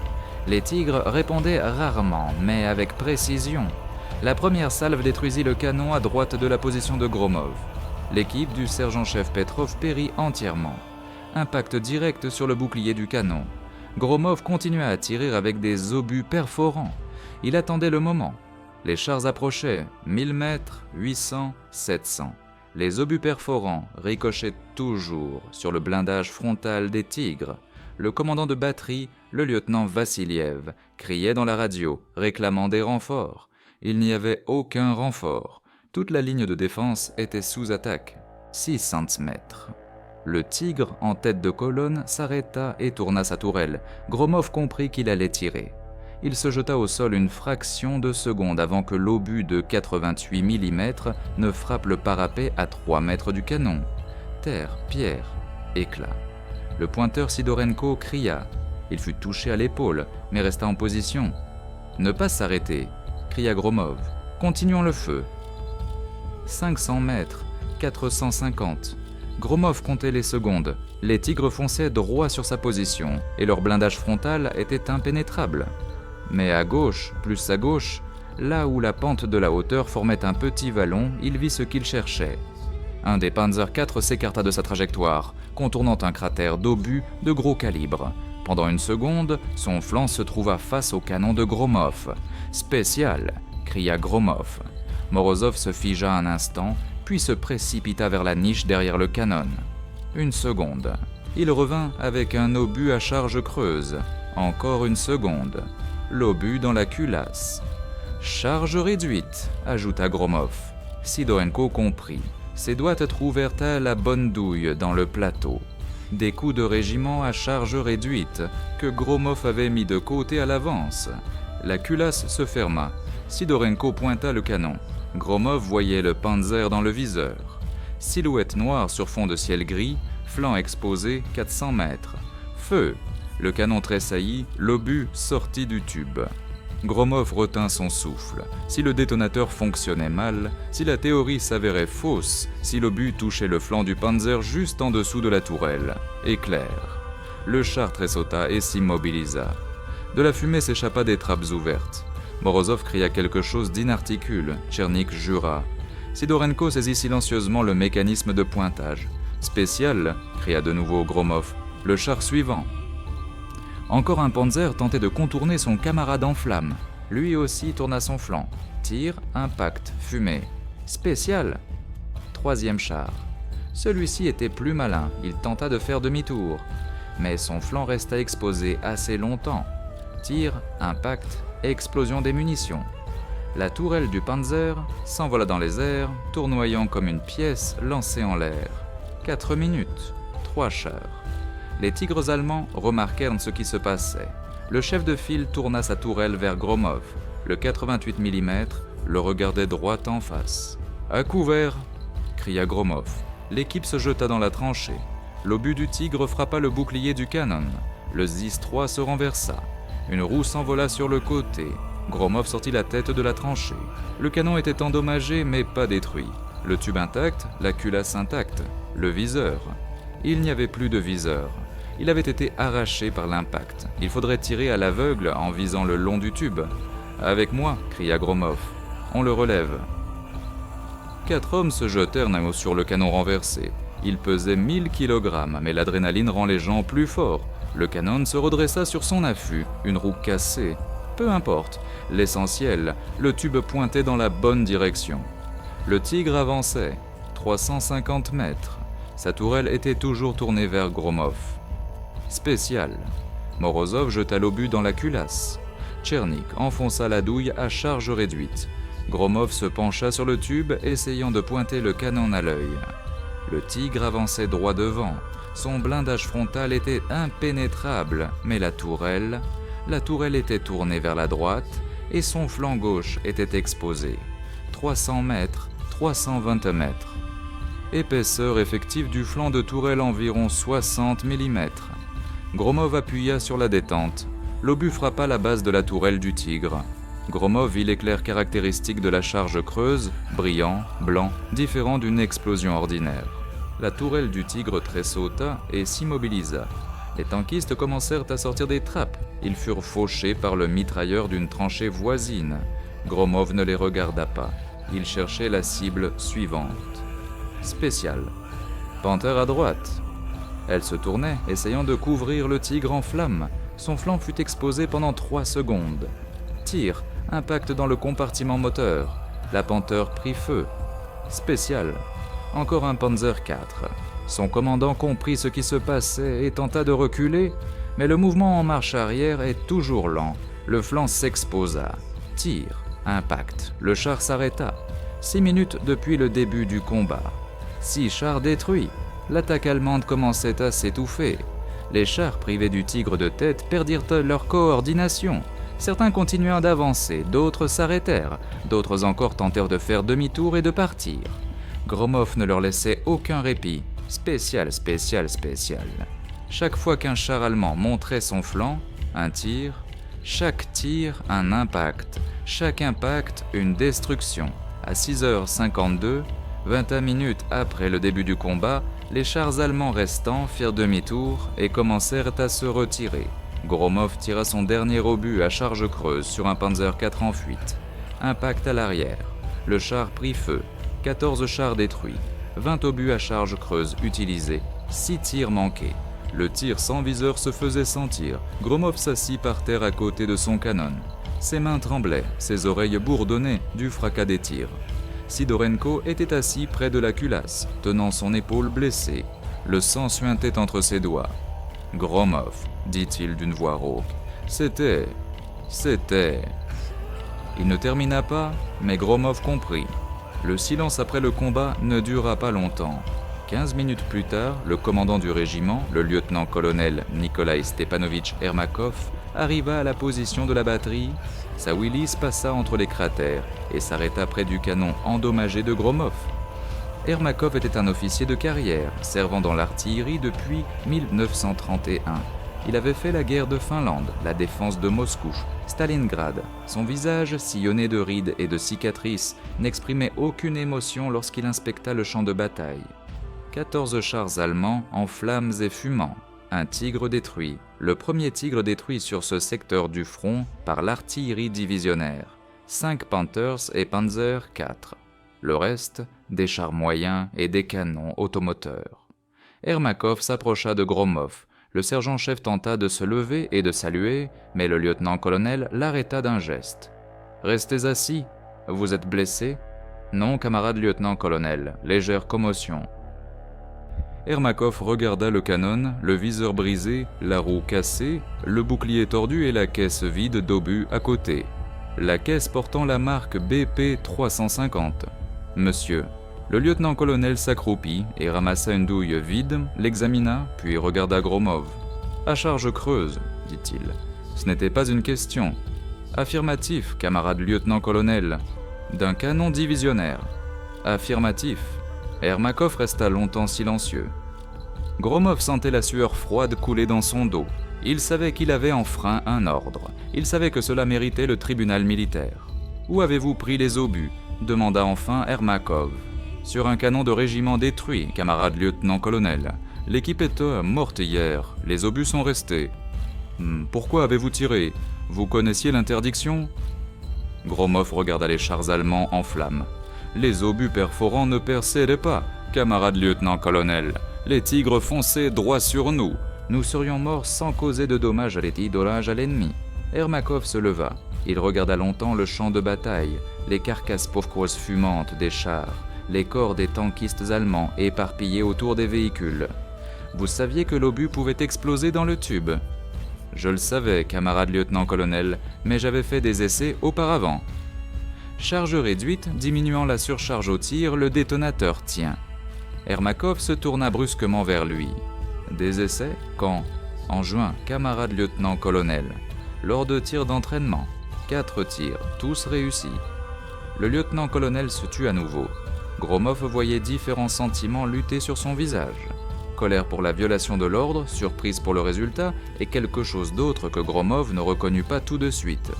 Les Tigres répondaient rarement, mais avec précision. La première salve détruisit le canon à droite de la position de Gromov. L'équipe du sergent-chef Petrov périt entièrement. Impact direct sur le bouclier du canon. Gromov continua à tirer avec des obus perforants. Il attendait le moment. Les chars approchaient, 1000 mètres, 800, 700. Les obus perforants ricochaient toujours sur le blindage frontal des Tigres. Le commandant de batterie, le lieutenant Vassiliev, criait dans la radio, réclamant des renforts. Il n'y avait aucun renfort. Toute la ligne de défense était sous attaque. 600 mètres. Le Tigre, en tête de colonne, s'arrêta et tourna sa tourelle. Gromov comprit qu'il allait tirer. Il se jeta au sol une fraction de seconde avant que l'obus de 88 mm ne frappe le parapet à 3 mètres du canon. Terre, pierre, éclat. Le pointeur Sidorenko cria. Il fut touché à l'épaule, mais resta en position. « Ne pas s'arrêter !» cria Gromov. « Continuons le feu !» 500 mètres, 450. Gromov comptait les secondes. Les Tigres fonçaient droit sur sa position, et leur blindage frontal était impénétrable. Mais à gauche, plus à gauche, là où la pente de la hauteur formait un petit vallon, il vit ce qu'il cherchait. Un des Panzer IV s'écarta de sa trajectoire, contournant un cratère d'obus de gros calibre. Pendant une seconde, son flanc se trouva face au canon de Gromov. « Spécial !» cria Gromov. Morozov se figea un instant, puis se précipita vers la niche derrière le canon. Une seconde. Il revint avec un obus à charge creuse. Encore une seconde. L'obus dans la culasse. « Charge réduite !» ajouta Gromov. Sidorenko comprit. Ses doigts trouvèrent à la bonne douille dans le plateau. Des coups de régiment à charge réduite que Gromov avait mis de côté à l'avance. La culasse se ferma. Sidorenko pointa le canon. Gromov voyait le Panzer dans le viseur. Silhouette noire sur fond de ciel gris, flanc exposé 400 mètres. Feu! Le canon tressaillit, l'obus sortit du tube. Gromov retint son souffle. Si le détonateur fonctionnait mal, si la théorie s'avérait fausse, si l'obus touchait le flanc du Panzer juste en dessous de la tourelle. Éclair. Le char tressauta et s'immobilisa. De la fumée s'échappa des trappes ouvertes. Morozov cria quelque chose d'inarticule. Tchernik jura. Sidorenko saisit silencieusement le mécanisme de pointage. « Spécial !» cria de nouveau Gromov. « Le char suivant !» Encore un Panzer tentait de contourner son camarade en flammes. Lui aussi tourna son flanc. Tir, impact, fumée. Spécial ! Troisième char. Celui-ci était plus malin, il tenta de faire demi-tour. Mais son flanc resta exposé assez longtemps. Tir, impact, explosion des munitions. La tourelle du Panzer s'envola dans les airs, tournoyant comme une pièce lancée en l'air. 4 minutes, 3 chars. Les Tigres allemands remarquèrent ce qui se passait. Le chef de file tourna sa tourelle vers Gromov. Le 88 mm le regardait droit en face. « À couvert !» cria Gromov. L'équipe se jeta dans la tranchée. L'obus du Tigre frappa le bouclier du canon. Le ZIS-3 se renversa. Une roue s'envola sur le côté. Gromov sortit la tête de la tranchée. Le canon était endommagé mais pas détruit. Le tube intact, la culasse intacte, le viseur. Il n'y avait plus de viseur. Il avait été arraché par l'impact. Il faudrait tirer à l'aveugle en visant le long du tube. « Avec moi !» cria Gromov. « On le relève. » 4 hommes se jetèrent sur le canon renversé. Il pesait 1000 kg, mais l'adrénaline rend les gens plus forts. Le canon se redressa sur son affût, une roue cassée. Peu importe, l'essentiel, le tube pointait dans la bonne direction. Le Tigre avançait. 350 mètres. Sa tourelle était toujours tournée vers Gromov. Spécial. Morozov jeta l'obus dans la culasse. Tchernik enfonça la douille à charge réduite. Gromov se pencha sur le tube, essayant de pointer le canon à l'œil. Le Tigre avançait droit devant. Son blindage frontal était impénétrable, mais la tourelle était tournée vers la droite et son flanc gauche était exposé. 300 mètres, 320 mètres. Épaisseur effective du flanc de tourelle environ 60 mm. Gromov appuya sur la détente. L'obus frappa la base de la tourelle du Tigre. Gromov vit l'éclair caractéristique de la charge creuse, brillant, blanc, différent d'une explosion ordinaire. La tourelle du Tigre tressauta et s'immobilisa. Les tankistes commencèrent à sortir des trappes. Ils furent fauchés par le mitrailleur d'une tranchée voisine. Gromov ne les regarda pas. Il cherchait la cible suivante. Spécial. Panthère à droite. Elle se tournait, essayant de couvrir le Tigre en flammes. Son flanc fut exposé pendant 3 secondes. Tir, impact dans le compartiment moteur. La Panthère prit feu. Spécial. Encore un Panzer IV. Son commandant comprit ce qui se passait et tenta de reculer, mais le mouvement en marche arrière est toujours lent. Le flanc s'exposa. Tir, impact. Le char s'arrêta. 6 minutes depuis le début du combat. 6 chars détruits. L'attaque allemande commençait à s'étouffer. Les chars privés du Tigre de tête perdirent leur coordination. Certains continuèrent d'avancer, d'autres s'arrêtèrent, d'autres encore tentèrent de faire demi-tour et de partir. Gromov ne leur laissait aucun répit. Spécial. Chaque fois qu'un char allemand montrait son flanc, un tir. Chaque tir, un impact. Chaque impact, une destruction. À 6h52, 21 minutes après le début du combat, les chars allemands restants firent demi-tour et commencèrent à se retirer. Gromov tira son dernier obus à charge creuse sur un Panzer IV en fuite. Impact à l'arrière. Le char prit feu. 14 chars détruits. 20 obus à charge creuse utilisés. 6 tirs manqués. Le tir sans viseur se faisait sentir. Gromov s'assit par terre à côté de son canon. Ses mains tremblaient, ses oreilles bourdonnaient du fracas des tirs. Sidorenko était assis près de la culasse, tenant son épaule blessée. Le sang suintait entre ses doigts. « Gromov », dit-il d'une voix rauque. « C'était... » Il ne termina pas, mais Gromov comprit. Le silence après le combat ne dura pas longtemps. 15 minutes plus tard, le commandant du régiment, le lieutenant-colonel Nikolai Stepanovitch Ermakov, arriva à la position de la batterie. Sa Willys passa entre les cratères et s'arrêta près du canon endommagé de Gromov. Ermakov était un officier de carrière, servant dans l'artillerie depuis 1931. Il avait fait la guerre de Finlande, la défense de Moscou, Stalingrad. Son visage, sillonné de rides et de cicatrices, n'exprimait aucune émotion lorsqu'il inspecta le champ de bataille. 14 chars allemands en flammes et fumants. Un Tigre détruit, le premier Tigre détruit sur ce secteur du front par l'artillerie divisionnaire. 5 Panthers et Panzer IV. Le reste, des chars moyens et des canons automoteurs. Ermakov s'approcha de Gromov. Le sergent-chef tenta de se lever et de saluer, mais le lieutenant-colonel l'arrêta d'un geste. « Restez assis. Vous êtes blessé ?»« Non, camarade lieutenant-colonel. Légère commotion. » Ermakov regarda le canon, le viseur brisé, la roue cassée, le bouclier tordu et la caisse vide d'obus à côté. La caisse portant la marque BP 350. « Monsieur. » Le lieutenant-colonel s'accroupit et ramassa une douille vide, l'examina, puis regarda Gromov. « À charge creuse, dit-il. Ce n'était pas une question. »« Affirmatif, camarade lieutenant-colonel. »« D'un canon divisionnaire. »« Affirmatif. » Ermakov resta longtemps silencieux. Gromov sentait la sueur froide couler dans son dos. Il savait qu'il avait enfreint un ordre. Il savait que cela méritait le tribunal militaire. « Où avez-vous pris les obus ?» demanda enfin Ermakov. « Sur un canon de régiment détruit, camarade lieutenant-colonel. L'équipe était morte hier, les obus sont restés. »« Pourquoi avez-vous tiré? Vous connaissiez l'interdiction ?» Gromov regarda les chars allemands en flammes. « Les obus perforants ne percédaient pas, camarade lieutenant-colonel. Les tigres fonçaient droit sur nous. Nous serions morts sans causer de dommages à l'ennemi. » Ermakov se leva. Il regarda longtemps le champ de bataille, les carcasses pauvres fumantes des chars, les corps des tankistes allemands éparpillés autour des véhicules. Vous saviez que l'obus pouvait exploser dans le tube? Je le savais, camarade lieutenant-colonel, mais j'avais fait des essais auparavant. Charge réduite, diminuant la surcharge au tir, le détonateur tient. Ermakov se tourna brusquement vers lui. Des essais? Quand? En juin, camarade lieutenant-colonel. Lors de tirs d'entraînement. 4 tirs, tous réussis. Le lieutenant-colonel se tut à nouveau. Gromov voyait différents sentiments lutter sur son visage. Colère pour la violation de l'ordre, surprise pour le résultat, et quelque chose d'autre que Gromov ne reconnut pas tout de suite.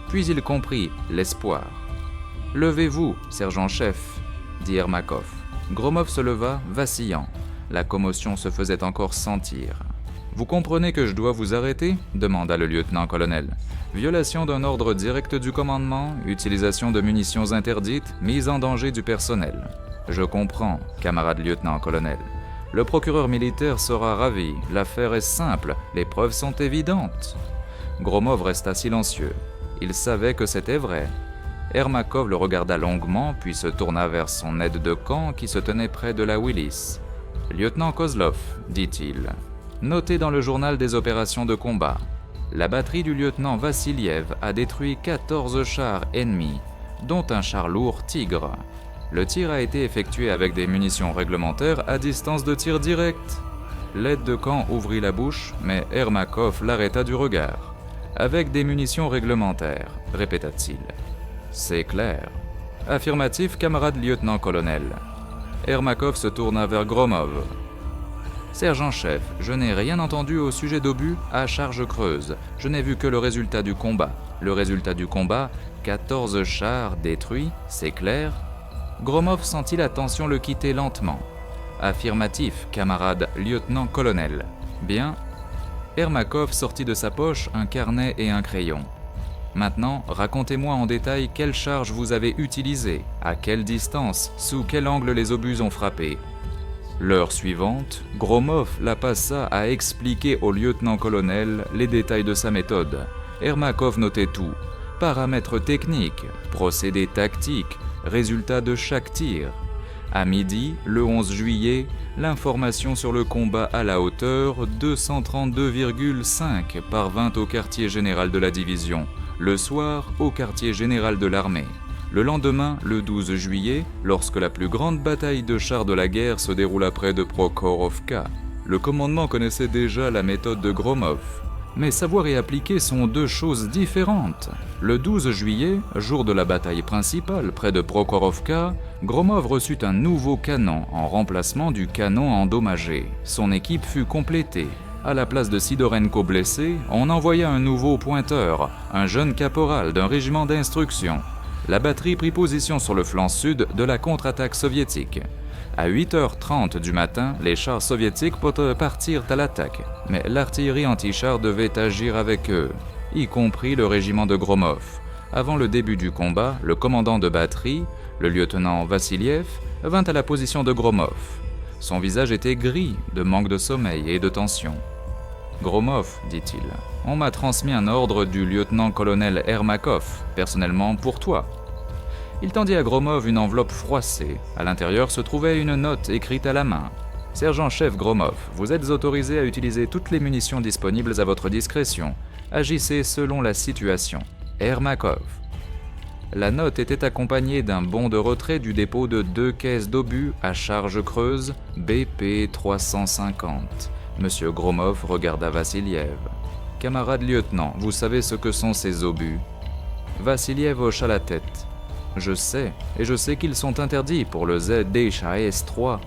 Puis il comprit l'espoir. « Levez-vous, sergent-chef » dit Ermakov. Gromov se leva, vacillant. La commotion se faisait encore sentir. « Vous comprenez que je dois vous arrêter » demanda le lieutenant-colonel. « Violation d'un ordre direct du commandement, utilisation de munitions interdites, mise en danger du personnel. »« Je comprends, camarade lieutenant-colonel. Le procureur militaire sera ravi, l'affaire est simple, les preuves sont évidentes. » Gromov resta silencieux. Il savait que c'était vrai. Ermakov le regarda longuement, puis se tourna vers son aide de camp qui se tenait près de la Willis. « Lieutenant Kozlov, dit-il, notez dans le journal des opérations de combat. La batterie du lieutenant Vassiliev a détruit 14 chars ennemis, dont un char lourd Tigre. Le tir a été effectué avec des munitions réglementaires à distance de tir direct. » L'aide de camp ouvrit la bouche, mais Ermakov l'arrêta du regard. « Avec des munitions réglementaires, répéta-t-il. C'est clair. Affirmatif, camarade lieutenant-colonel. Ermakov se tourna vers Gromov. Sergent-chef, je n'ai rien entendu au sujet d'obus à charge creuse. Je n'ai vu que le résultat du combat. Le résultat du combat, 14 chars détruits, c'est clair. Gromov sentit la tension le quitter lentement. Affirmatif, camarade lieutenant-colonel. Bien. Ermakov sortit de sa poche un carnet et un crayon. Maintenant, racontez-moi en détail quelle charge vous avez utilisée, à quelle distance, sous quel angle les obus ont frappé. L'heure suivante, Gromov la passa à expliquer au lieutenant-colonel les détails de sa méthode. Ermakov notait tout. Paramètres techniques, procédés tactiques, résultats de chaque tir. À midi, le 11 juillet, l'information sur le combat à la hauteur, 232,5 parvint au quartier général de la division. Le soir, au quartier général de l'armée. Le lendemain, le 12 juillet, lorsque la plus grande bataille de chars de la guerre se déroula près de Prokhorovka, le commandement connaissait déjà la méthode de Gromov. Mais savoir et appliquer sont deux choses différentes. Le 12 juillet, jour de la bataille principale près de Prokhorovka, Gromov reçut un nouveau canon en remplacement du canon endommagé. Son équipe fut complétée. À la place de Sidorenko blessé, on envoya un nouveau pointeur, un jeune caporal d'un régiment d'instruction. La batterie prit position sur le flanc sud de la contre-attaque soviétique. À 8h30 du matin, les chars soviétiques partirent à l'attaque, mais l'artillerie anti-char devait agir avec eux, y compris le régiment de Gromov. Avant le début du combat, le commandant de batterie, le lieutenant Vassiliev, vint à la position de Gromov. Son visage était gris, de manque de sommeil et de tension. « Gromov, dit-il, on m'a transmis un ordre du lieutenant-colonel Ermakov, personnellement pour toi. » Il tendit à Gromov une enveloppe froissée. À l'intérieur se trouvait une note écrite à la main. « Sergent-chef Gromov, vous êtes autorisé à utiliser toutes les munitions disponibles à votre discrétion. Agissez selon la situation. Ermakov. » La note était accompagnée d'un bon de retrait du dépôt de 2 caisses d'obus à charge creuse BP 350. Monsieur Gromov regarda Vassiliev. « Camarade lieutenant, vous savez ce que sont ces obus ?» Vassiliev hocha la tête. « Je sais, et je sais qu'ils sont interdits pour le ZDHS-3. »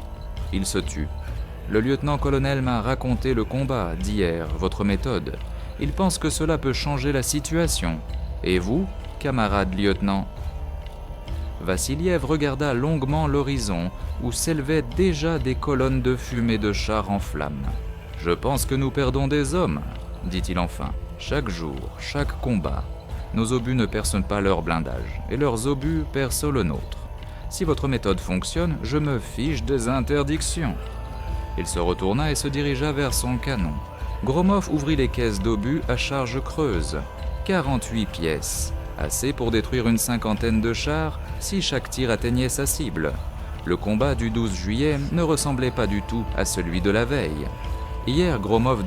Il se tut. « Le lieutenant-colonel m'a raconté le combat d'hier, votre méthode. Il pense que cela peut changer la situation. Et vous, camarade lieutenant ?» Vassiliev regarda longuement l'horizon, où s'élevaient déjà des colonnes de fumée de chars en flammes. « Je pense que nous perdons des hommes, » dit-il enfin. « Chaque jour, chaque combat. Nos obus ne percent pas leur blindage, et leurs obus percent le nôtre. Si votre méthode fonctionne, je me fiche des interdictions. » Il se retourna et se dirigea vers son canon. Gromov ouvrit les caisses d'obus à charge creuse. 48 pièces, assez pour détruire une cinquantaine de chars si chaque tir atteignait sa cible. Le combat du 12 juillet ne ressemblait pas du tout à celui de la veille. Hier, Gromov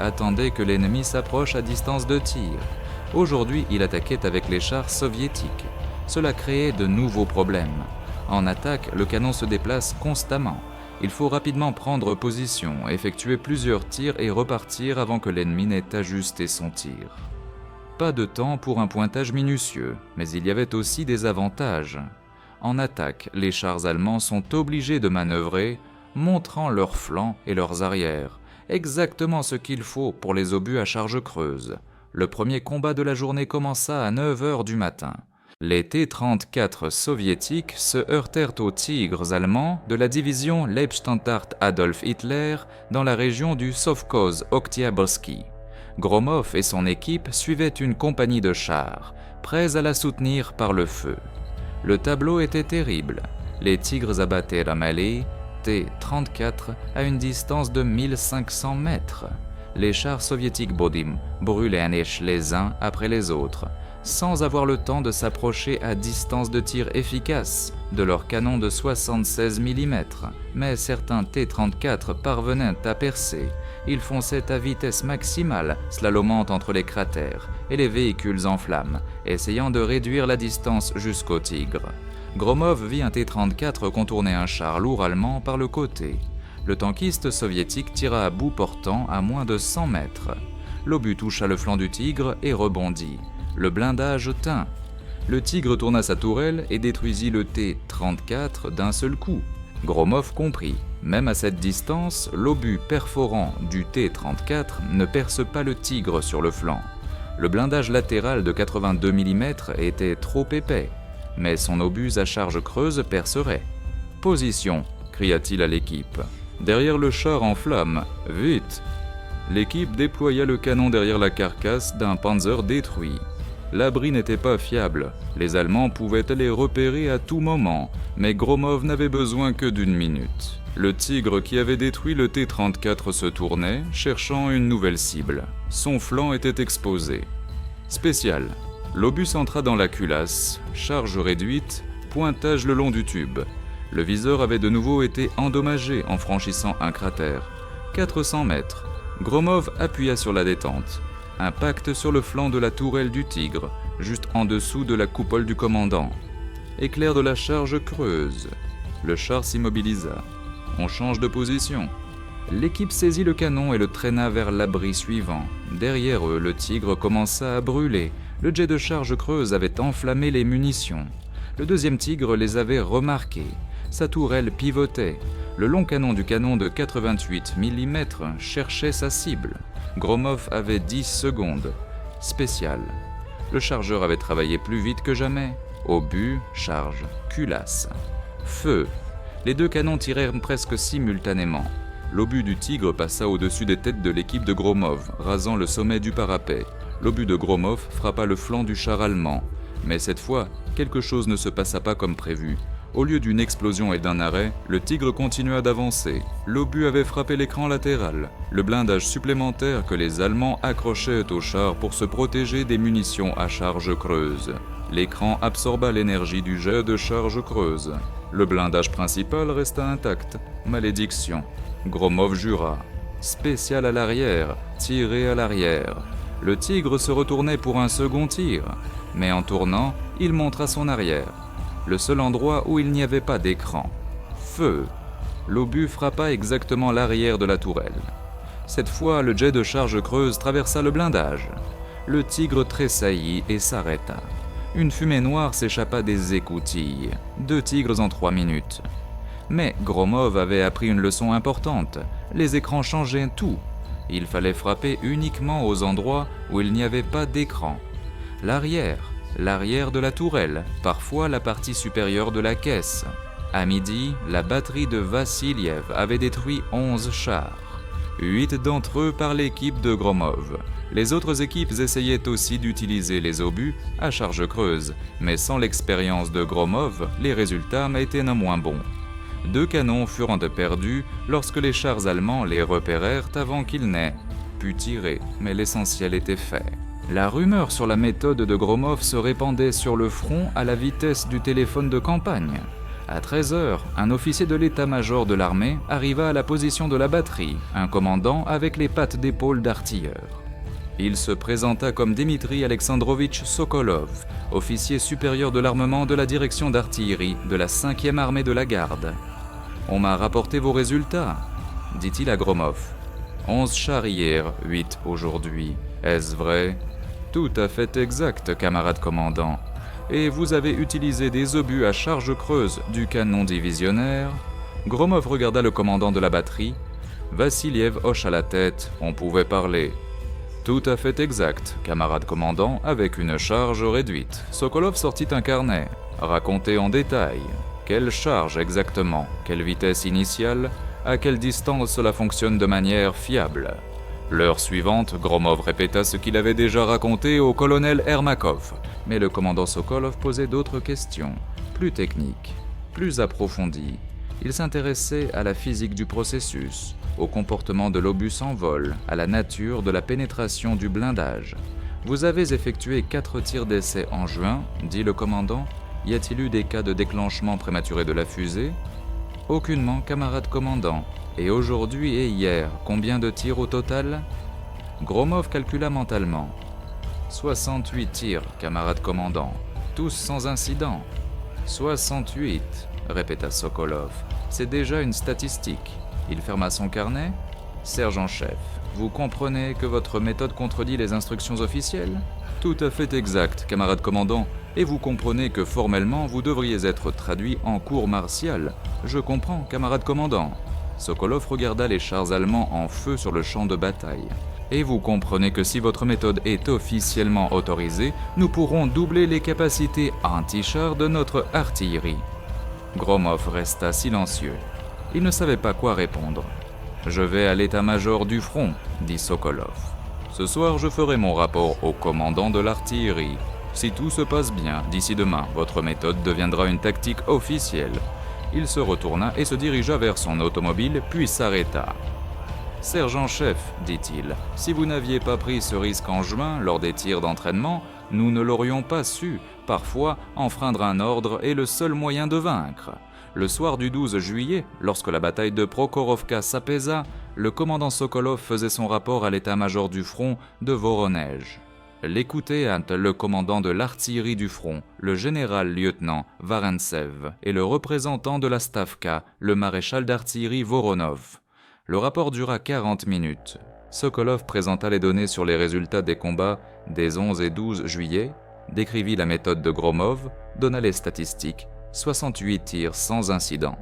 attendait que l'ennemi s'approche à distance de tir. Aujourd'hui, il attaquait avec les chars soviétiques. Cela créait de nouveaux problèmes. En attaque, le canon se déplace constamment. Il faut rapidement prendre position, effectuer plusieurs tirs et repartir avant que l'ennemi n'ait ajusté son tir. Pas de temps pour un pointage minutieux, mais il y avait aussi des avantages. En attaque, les chars allemands sont obligés de manœuvrer, montrant leurs flancs et leurs arrières, exactement ce qu'il faut pour les obus à charge creuse. Le premier combat de la journée commença à 9h du matin. Les T-34 soviétiques se heurtèrent aux Tigres allemands de la division Leibstandarte Adolf Hitler dans la région du Sovkhoz Oktyabrsky. Gromov et son équipe suivaient une compagnie de chars, prêts à la soutenir par le feu. Le tableau était terrible. Les Tigres abattaient Ramallah, T-34, à une distance de 1500 mètres. Les chars soviétiques Bodim brûlaient un èche les uns après les autres, sans avoir le temps de s'approcher à distance de tir efficace de leurs canons de 76 mm. Mais certains T-34 parvenaient à percer. Ils fonçaient à vitesse maximale, slalomant entre les cratères et les véhicules en flammes, essayant de réduire la distance jusqu'au Tigre. Gromov vit un T-34 contourner un char lourd allemand par le côté. Le tankiste soviétique tira à bout portant à moins de 100 mètres. L'obus toucha le flanc du Tigre et rebondit. Le blindage tint. Le Tigre tourna sa tourelle et détruisit le T-34 d'un seul coup. Gromov comprit. Même à cette distance, l'obus perforant du T-34 ne perce pas le Tigre sur le flanc. Le blindage latéral de 82 mm était trop épais, mais son obus à charge creuse percerait. « Position !» cria-t-il à l'équipe. « Derrière le char en flammes, vite !» L'équipe déploya le canon derrière la carcasse d'un Panzer détruit. L'abri n'était pas fiable, les Allemands pouvaient les repérer à tout moment, mais Gromov n'avait besoin que d'une minute. Le Tigre qui avait détruit le T-34 se tournait, cherchant une nouvelle cible. Son flanc était exposé. Spécial. L'obus entra dans la culasse, charge réduite, pointage le long du tube. Le viseur avait de nouveau été endommagé en franchissant un cratère. 400 mètres. Gromov appuya sur la détente. Impact sur le flanc de la tourelle du Tigre, juste en dessous de la coupole du commandant. Éclair de la charge creuse. Le char s'immobilisa. On change de position. L'équipe saisit le canon et le traîna vers l'abri suivant. Derrière eux, le Tigre commença à brûler. Le jet de charge creuse avait enflammé les munitions. Le deuxième Tigre les avait remarqués. Sa tourelle pivotait. Le long canon du canon de 88 mm cherchait sa cible. Gromov avait 10 secondes. Spécial. Le chargeur avait travaillé plus vite que jamais. Obus, charge, culasse. Feu. Les deux canons tirèrent presque simultanément. L'obus du Tigre passa au-dessus des têtes de l'équipe de Gromov, rasant le sommet du parapet. L'obus de Gromov frappa le flanc du char allemand. Mais cette fois, quelque chose ne se passa pas comme prévu. Au lieu d'une explosion et d'un arrêt, le Tigre continua d'avancer. L'obus avait frappé l'écran latéral, le blindage supplémentaire que les Allemands accrochaient au char pour se protéger des munitions à charge creuse. L'écran absorba l'énergie du jet de charge creuse. Le blindage principal resta intact. Malédiction. Gromov jura. Spécial à l'arrière, tiré à l'arrière. Le Tigre se retournait pour un second tir, mais en tournant, il montra son arrière. Le seul endroit où il n'y avait pas d'écran. Feu. L'obus frappa exactement l'arrière de la tourelle. Cette fois, le jet de charge creuse traversa le blindage. Le Tigre tressaillit et s'arrêta. Une fumée noire s'échappa des écoutilles. 2 Tigres en 3 minutes. Mais Gromov avait appris une leçon importante. Les écrans changeaient tout. Il fallait frapper uniquement aux endroits où il n'y avait pas d'écran. L'arrière de la tourelle, parfois la partie supérieure de la caisse. À midi, la batterie de Vassiliev avait détruit 11 chars. 8 d'entre eux par l'équipe de Gromov. Les autres équipes essayaient aussi d'utiliser les obus à charge creuse, mais sans l'expérience de Gromov, les résultats étaient non moins bons. 2 canons furent perdus lorsque les chars allemands les repérèrent avant qu'ils n'aient pu tirer, mais l'essentiel était fait. La rumeur sur la méthode de Gromov se répandait sur le front à la vitesse du téléphone de campagne. À 13 heures, un officier de l'état-major de l'armée arriva à la position de la batterie, un commandant avec les pattes d'épaule d'artilleur. Il se présenta comme Dmitri Alexandrovitch Sokolov, officier supérieur de l'armement de la direction d'artillerie de la 5e armée de la garde. « On m'a rapporté vos résultats », dit-il à Gromov. « 11 chars hier, 8 aujourd'hui. Est-ce vrai ?»« Tout à fait exact, camarade commandant. Et vous avez utilisé des obus à charge creuse du canon divisionnaire ?» Gromov regarda le commandant de la batterie. Vassiliev hocha la tête, on pouvait parler. « Tout à fait exact, camarade commandant, avec une charge réduite. » Sokolov sortit un carnet. « Racontez en détail. Quelle charge exactement? Quelle vitesse initiale? À quelle distance cela fonctionne de manière fiable ?» L'heure suivante, Gromov répéta ce qu'il avait déjà raconté au colonel Ermakov. Mais le commandant Sokolov posait d'autres questions, plus techniques, plus approfondies. Il s'intéressait à la physique du processus, au comportement de l'obus en vol, à la nature de la pénétration du blindage. « Vous avez effectué 4 tirs d'essai en juin, dit le commandant. Y a-t-il eu des cas de déclenchement prématuré de la fusée ? » « Aucunement, camarade commandant. Et aujourd'hui et hier, combien de tirs au total ?» Gromov calcula mentalement. 68 tirs, camarade commandant, tous sans incident. 68, répéta Sokolov. C'est déjà une statistique. Il ferma son carnet. Sergent-chef, vous comprenez que votre méthode contredit les instructions officielles ? Tout à fait exact, camarade commandant. Et vous comprenez que formellement, vous devriez être traduit en cour martiale. Je comprends, camarade commandant. Sokolov regarda les chars allemands en feu sur le champ de bataille. Et vous comprenez que si votre méthode est officiellement autorisée, nous pourrons doubler les capacités anti-chars de notre artillerie. Gromov resta silencieux. Il ne savait pas quoi répondre. « Je vais à l'état-major du front, » dit Sokolov. « Ce soir, je ferai mon rapport au commandant de l'artillerie. Si tout se passe bien, d'ici demain, votre méthode deviendra une tactique officielle. » Il se retourna et se dirigea vers son automobile, puis s'arrêta. « Sergent-chef, dit-il, si vous n'aviez pas pris ce risque en juin, lors des tirs d'entraînement, nous ne l'aurions pas su. Parfois, enfreindre un ordre est le seul moyen de vaincre. » Le soir du 12 juillet, lorsque la bataille de Prokhorovka s'apaisa, le commandant Sokolov faisait son rapport à l'état-major du front de Voronej. L'écoutait le commandant de l'artillerie du front, le général-lieutenant Varentsev, et le représentant de la Stavka, le maréchal d'artillerie Voronov. Le rapport dura 40 minutes. Sokolov présenta les données sur les résultats des combats des 11 et 12 juillet, décrivit la méthode de Gromov, donna les statistiques, 68 tirs sans incident.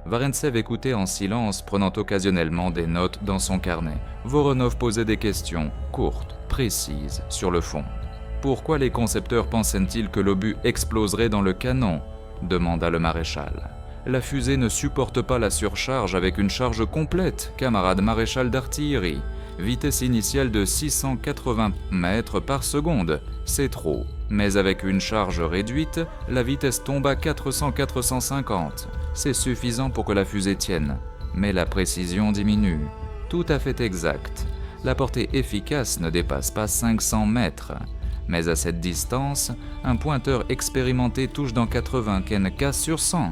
Varentsev écoutait en silence, prenant occasionnellement des notes dans son carnet. Voronov posait des questions, courtes, précises, sur le fond. « Pourquoi les concepteurs pensaient-ils que l'obus exploserait dans le canon ?» demanda le maréchal. « La fusée ne supporte pas la surcharge avec une charge complète, camarade maréchal d'artillerie. Vitesse initiale de 680 mètres par seconde, c'est trop. Mais avec une charge réduite, la vitesse tombe à 400-450. C'est suffisant pour que la fusée tienne. Mais la précision diminue. Tout à fait exact. La portée efficace ne dépasse pas 500 mètres. Mais à cette distance, un pointeur expérimenté touche dans 80 kN/K sur 100.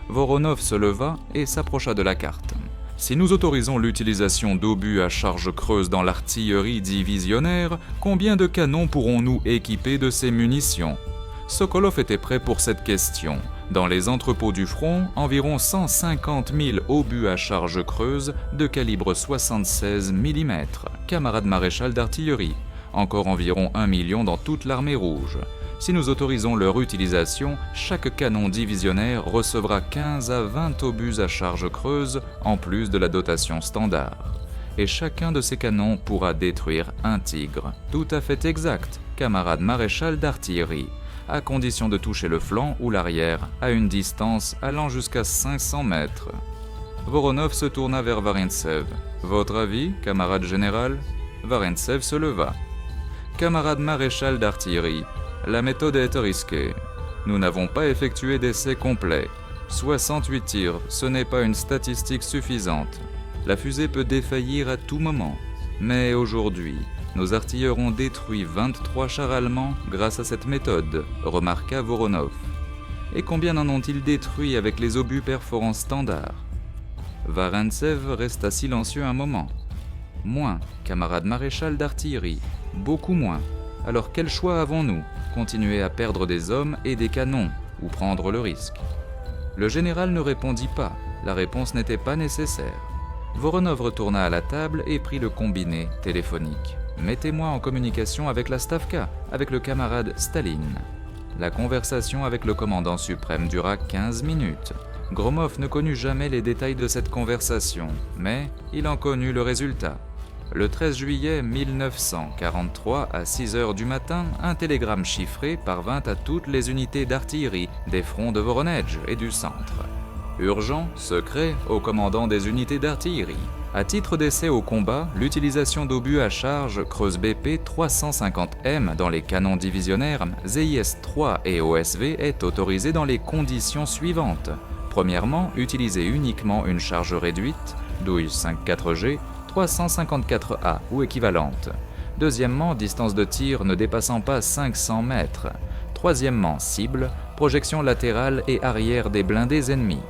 Voronov se leva et s'approcha de la carte. Si nous autorisons l'utilisation d'obus à charge creuse dans l'artillerie divisionnaire, combien de canons pourrons-nous équiper de ces munitions ? Sokolov était prêt pour cette question. Dans les entrepôts du front, environ 150 000 obus à charge creuse de calibre 76 mm. Camarade maréchal d'artillerie. Encore environ 1 million dans toute l'armée rouge. Si nous autorisons leur utilisation, chaque canon divisionnaire recevra 15 à 20 obus à charge creuse en plus de la dotation standard. Et chacun de ces canons pourra détruire un tigre. Tout à fait exact, camarade maréchal d'artillerie, à condition de toucher le flanc ou l'arrière à une distance allant jusqu'à 500 mètres. Voronov se tourna vers Varentsev. « Votre avis, camarade général ?» Varentsev se leva. « Camarade maréchal d'artillerie, la méthode est risquée. Nous n'avons pas effectué d'essai complet. 68 tirs, ce n'est pas une statistique suffisante. La fusée peut défaillir à tout moment. Mais aujourd'hui, nos artilleurs ont détruit 23 chars allemands grâce à cette méthode, remarqua Voronov. Et combien en ont-ils détruit avec les obus perforants standards? Varentsev resta silencieux un moment. Moins, camarade maréchal d'artillerie, beaucoup moins. Alors quel choix avons-nous? Continuer à perdre des hommes et des canons, ou prendre le risque? Le général ne répondit pas, la réponse n'était pas nécessaire. Voronov retourna à la table et prit le combiné téléphonique. « Mettez-moi en communication avec la Stavka, avec le camarade Staline. » La conversation avec le commandant suprême dura 15 minutes. Gromov ne connut jamais les détails de cette conversation, mais il en connut le résultat. Le 13 juillet 1943, à 6 heures du matin, un télégramme chiffré parvint à toutes les unités d'artillerie des fronts de Voronezh et du centre. Urgent, secret, au commandant des unités d'artillerie. À titre d'essai au combat, l'utilisation d'obus à charge Creuse BP 350M dans les canons divisionnaires ZIS-3 et OSV est autorisée dans les conditions suivantes. Premièrement, utiliser uniquement une charge réduite, douille 5,4G, 354A ou équivalente. Deuxièmement, distance de tir ne dépassant pas 500 mètres. Troisièmement, cible, projection latérale et arrière des blindés ennemis.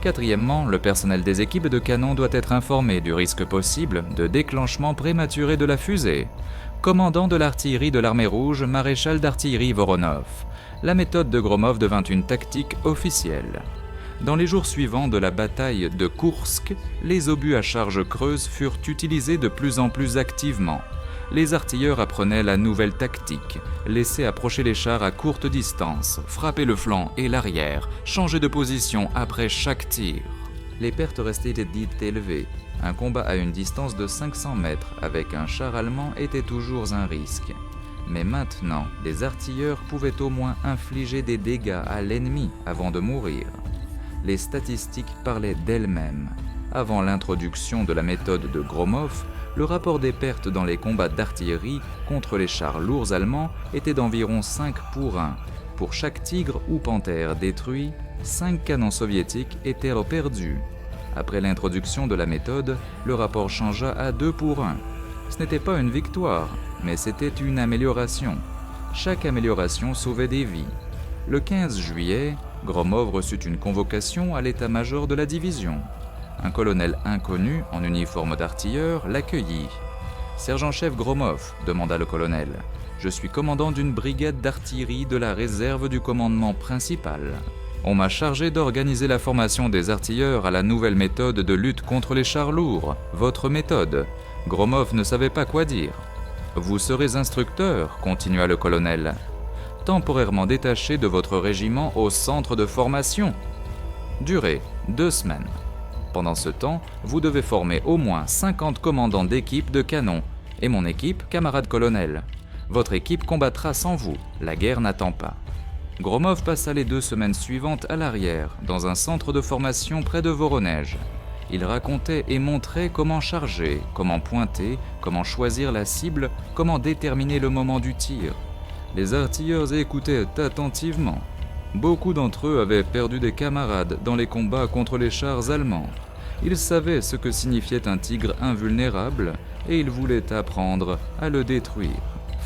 Quatrièmement, le personnel des équipes de canon doit être informé du risque possible de déclenchement prématuré de la fusée. Commandant de l'artillerie de l'armée rouge, maréchal d'artillerie Voronov. La méthode de Gromov devint une tactique officielle. Dans les jours suivants de la bataille de Koursk, les obus à charge creuse furent utilisés de plus en plus activement. Les artilleurs apprenaient la nouvelle tactique, laisser approcher les chars à courte distance, frapper le flanc et l'arrière, changer de position après chaque tir. Les pertes restaient dites élevées. Un combat à une distance de 500 mètres avec un char allemand était toujours un risque. Mais maintenant, les artilleurs pouvaient au moins infliger des dégâts à l'ennemi avant de mourir. Les statistiques parlaient d'elles-mêmes. Avant l'introduction de la méthode de Gromov, le rapport des pertes dans les combats d'artillerie contre les chars lourds allemands était d'environ 5 pour 1. Pour chaque Tigre ou Panthère détruit, 5 canons soviétiques étaient perdus. Après l'introduction de la méthode, le rapport changea à 2 pour 1. Ce n'était pas une victoire, mais c'était une amélioration. Chaque amélioration sauvait des vies. Le 15 juillet, Gromov reçut une convocation à l'état-major de la division. Un colonel inconnu, en uniforme d'artilleur, l'accueillit. « Sergent-chef Gromov, demanda le colonel, je suis commandant d'une brigade d'artillerie de la réserve du commandement principal. On m'a chargé d'organiser la formation des artilleurs à la nouvelle méthode de lutte contre les chars lourds, votre méthode. » Gromov ne savait pas quoi dire. « Vous serez instructeur, continua le colonel, temporairement détaché de votre régiment au centre de formation. Durée, 2 semaines. Pendant ce temps, vous devez former au moins 50 commandants d'équipe de canons, et mon équipe, camarade colonel. Votre équipe combattra sans vous, la guerre n'attend pas. » Gromov passa les 2 semaines suivantes à l'arrière, dans un centre de formation près de Voronezh. Il racontait et montrait comment charger, comment pointer, comment choisir la cible, comment déterminer le moment du tir. Les artilleurs écoutaient attentivement. Beaucoup d'entre eux avaient perdu des camarades dans les combats contre les chars allemands. Ils savaient ce que signifiait un tigre invulnérable et ils voulaient apprendre à le détruire.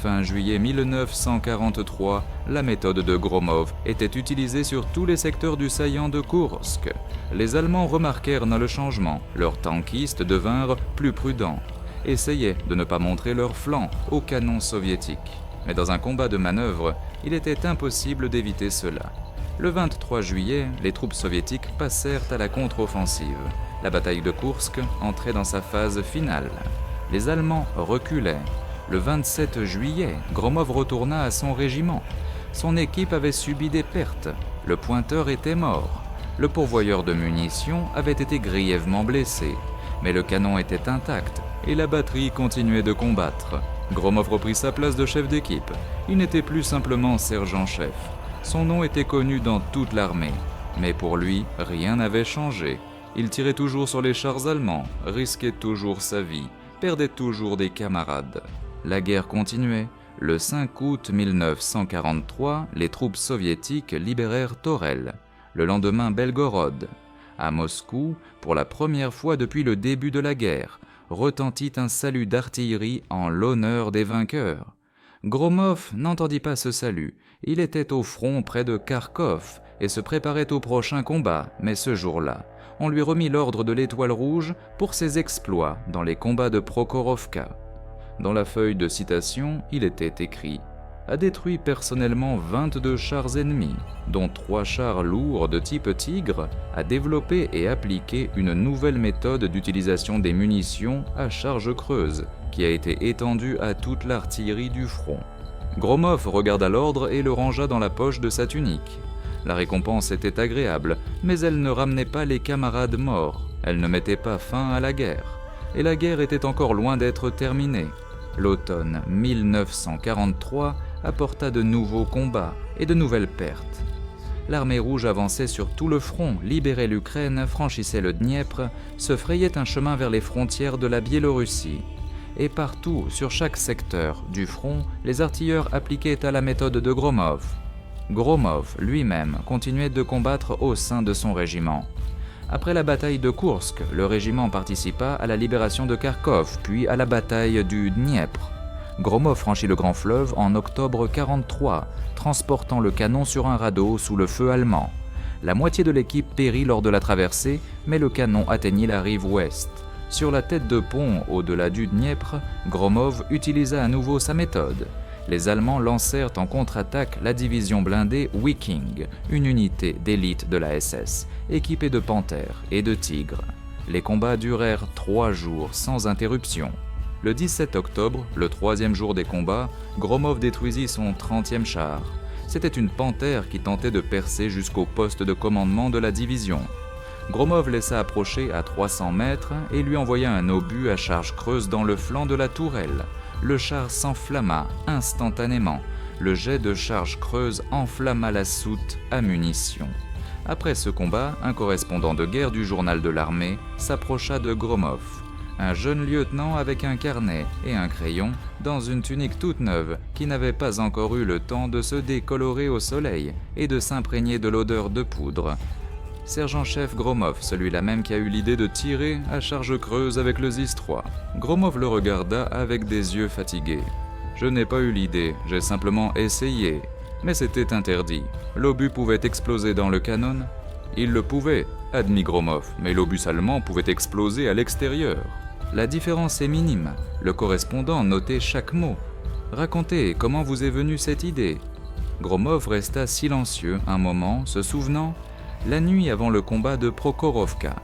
Fin juillet 1943, la méthode de Gromov était utilisée sur tous les secteurs du saillant de Koursk. Les Allemands remarquèrent le changement. Leurs tankistes devinrent plus prudents, essayaient de ne pas montrer leurs flancs aux canons soviétiques. Mais dans un combat de manœuvre, il était impossible d'éviter cela. Le 23 juillet, les troupes soviétiques passèrent à la contre-offensive. La bataille de Koursk entrait dans sa phase finale. Les Allemands reculaient. Le 27 juillet, Gromov retourna à son régiment. Son équipe avait subi des pertes. Le pointeur était mort. Le pourvoyeur de munitions avait été grièvement blessé. Mais le canon était intact et la batterie continuait de combattre. Gromov reprit sa place de chef d'équipe. Il n'était plus simplement sergent-chef. Son nom était connu dans toute l'armée. Mais pour lui, rien n'avait changé. Il tirait toujours sur les chars allemands, risquait toujours sa vie, perdait toujours des camarades. La guerre continuait. Le 5 août 1943, les troupes soviétiques libérèrent Torel. Le lendemain, Belgorod. À Moscou, pour la première fois depuis le début de la guerre, retentit un salut d'artillerie en l'honneur des vainqueurs. Gromov n'entendit pas ce salut, Il était au front près de Kharkov et se préparait au prochain combat, mais ce jour-là, on lui remit l'ordre de l'Étoile rouge pour ses exploits dans les combats de Prokhorovka. Dans la feuille de citation, il était écrit « a détruit personnellement 22 chars ennemis, dont 3 chars lourds de type Tigre, a développé et appliqué une nouvelle méthode d'utilisation des munitions à charge creuse, qui a été étendue à toute l'artillerie du front. » Gromov regarda l'ordre et le rangea dans la poche de sa tunique. La récompense était agréable, mais elle ne ramenait pas les camarades morts, elle ne mettait pas fin à la guerre. Et la guerre était encore loin d'être terminée. L'automne 1943 apporta de nouveaux combats et de nouvelles pertes. L'armée rouge avançait sur tout le front, libérait l'Ukraine, franchissait le Dniepr, se frayait un chemin vers les frontières de la Biélorussie. Et partout, sur chaque secteur du front, les artilleurs appliquaient à la méthode de Gromov. Gromov lui-même continuait de combattre au sein de son régiment. Après la bataille de Koursk, le régiment participa à la libération de Kharkov, puis à la bataille du Dniepr. Gromov franchit le grand fleuve en octobre 1943, transportant le canon sur un radeau sous le feu allemand. La moitié de l'équipe périt lors de la traversée, mais le canon atteignit la rive ouest. Sur la tête de pont au-delà du Dniepr, Gromov utilisa à nouveau sa méthode. Les Allemands lancèrent en contre-attaque la division blindée Viking, une unité d'élite de la SS, équipée de panthères et de tigres. Les combats durèrent 3 jours sans interruption. Le 17 octobre, le 3e jour des combats, Gromov détruisit son 30e char. C'était une panthère qui tentait de percer jusqu'au poste de commandement de la division. Gromov laissa approcher à 300 mètres et lui envoya un obus à charge creuse dans le flanc de la tourelle. Le char s'enflamma instantanément. Le jet de charge creuse enflamma la soute à munitions. Après ce combat, un correspondant de guerre du journal de l'armée s'approcha de Gromov. Un jeune lieutenant avec un carnet et un crayon dans une tunique toute neuve qui n'avait pas encore eu le temps de se décolorer au soleil et de s'imprégner de l'odeur de poudre. Sergent-chef Gromov, celui-là même qui a eu l'idée de tirer à charge creuse avec le ZIS-3. Gromov le regarda avec des yeux fatigués. « Je n'ai pas eu l'idée, j'ai simplement essayé. Mais c'était interdit. L'obus pouvait exploser dans le canon. » « Il le pouvait, admit Gromov, mais l'obus allemand pouvait exploser à l'extérieur. » La différence est minime. Le correspondant notait chaque mot. « Racontez comment vous est venue cette idée. » Gromov resta silencieux un moment, se souvenant la nuit avant le combat de Prokhorovka,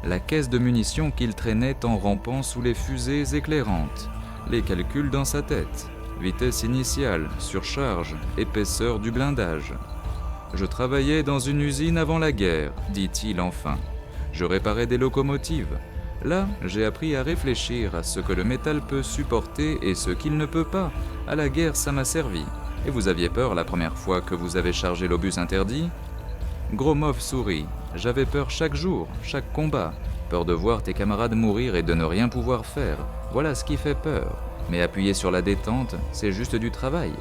la caisse de munitions qu'il traînait en rampant sous les fusées éclairantes, les calculs dans sa tête, vitesse initiale, surcharge, épaisseur du blindage. « Je travaillais dans une usine avant la guerre, dit-il enfin. Je réparais des locomotives. Là, j'ai appris à réfléchir à ce que le métal peut supporter et ce qu'il ne peut pas. À la guerre, ça m'a servi. Et vous aviez peur la première fois que vous avez chargé l'obus interdit ?» Gromov sourit. « J'avais peur chaque jour, chaque combat. Peur de voir tes camarades mourir et de ne rien pouvoir faire. Voilà ce qui fait peur. Mais appuyer sur la détente, c'est juste du travail. »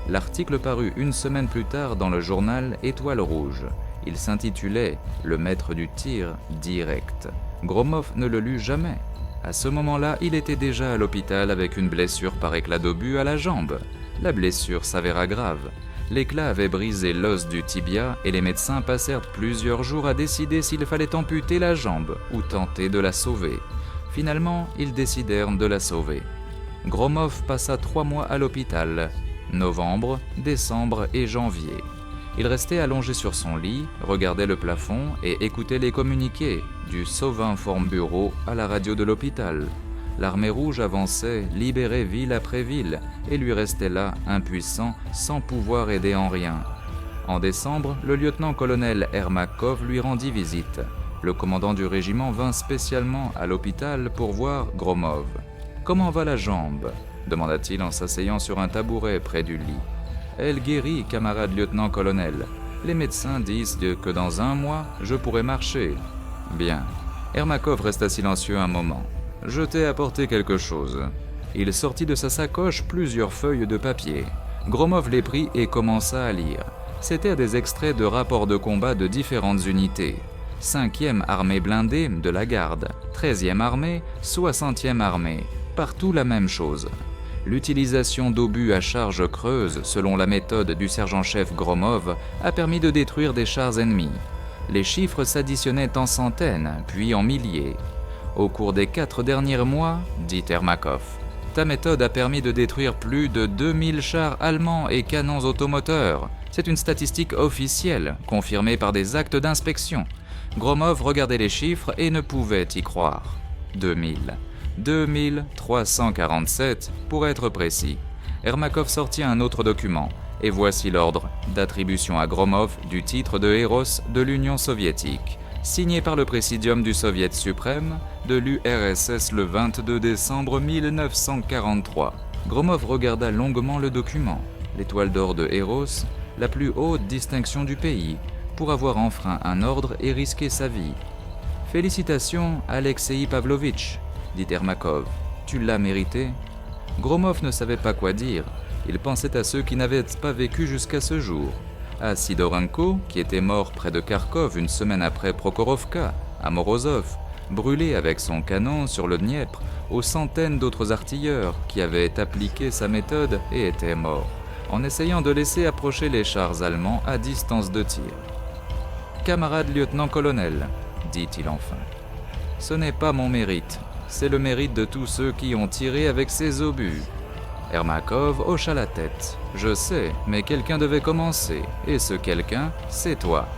L'article parut une semaine plus tard dans le journal Étoile rouge. Il s'intitulait « Le maître du tir direct ». Gromov ne le lut jamais. À ce moment-là, il était déjà à l'hôpital avec une blessure par éclat d'obus à la jambe. La blessure s'avéra grave. L'éclat avait brisé l'os du tibia et les médecins passèrent plusieurs jours à décider s'il fallait amputer la jambe ou tenter de la sauver. Finalement, ils décidèrent de la sauver. Gromov passa 3 mois à l'hôpital, novembre, décembre et janvier. Il restait allongé sur son lit, regardait le plafond et écoutait les communiqués du Sovinform Bureau à la radio de l'hôpital. L'armée rouge avançait, libérait ville après ville, et lui restait là, impuissant, sans pouvoir aider en rien. En décembre, le lieutenant-colonel Ermakov lui rendit visite. Le commandant du régiment vint spécialement à l'hôpital pour voir Gromov. « Comment va la jambe ?» demanda-t-il en s'asseyant sur un tabouret près du lit. « Elle guérit, camarade lieutenant-colonel. Les médecins disent que dans 1 mois, je pourrai marcher. » « Bien. » Ermakov resta silencieux un moment. « Je t'ai apporté quelque chose. » Il sortit de sa sacoche plusieurs feuilles de papier. Gromov les prit et commença à lire. C'étaient des extraits de rapports de combat de différentes unités. 5e armée blindée de la garde, 13e armée, 60e armée. Partout la même chose. L'utilisation d'obus à charge creuse, selon la méthode du sergent-chef Gromov, a permis de détruire des chars ennemis. Les chiffres s'additionnaient en centaines, puis en milliers. Au cours des 4 derniers mois, dit Ermakov, ta méthode a permis de détruire plus de 2000 chars allemands et canons automoteurs. C'est une statistique officielle, confirmée par des actes d'inspection. Gromov regardait les chiffres et ne pouvait y croire. 2347 pour être précis. Ermakov sortit un autre document, et voici l'ordre d'attribution à Gromov du titre de héros de l'Union soviétique, signé par le Présidium du Soviet suprême de l'URSS le 22 décembre 1943. Gromov regarda longuement le document, l'étoile d'or de héros, la plus haute distinction du pays, pour avoir enfreint un ordre et risqué sa vie. « Félicitations, Alexei Pavlovitch », dit Ermakov. « Tu l'as mérité ?» Gromov ne savait pas quoi dire. Il pensait à ceux qui n'avaient pas vécu jusqu'à ce jour. À Sidorenko, qui était mort près de Kharkov une semaine après Prokhorovka, à Morozov, brûlé avec son canon sur le Dniepr, aux centaines d'autres artilleurs qui avaient appliqué sa méthode et étaient morts, en essayant de laisser approcher les chars allemands à distance de tir. « Camarade lieutenant-colonel, dit-il enfin, ce n'est pas mon mérite, c'est le mérite de tous ceux qui ont tiré avec ces obus. Ermakov hocha la tête. Je sais, mais quelqu'un devait commencer, et ce quelqu'un, c'est toi.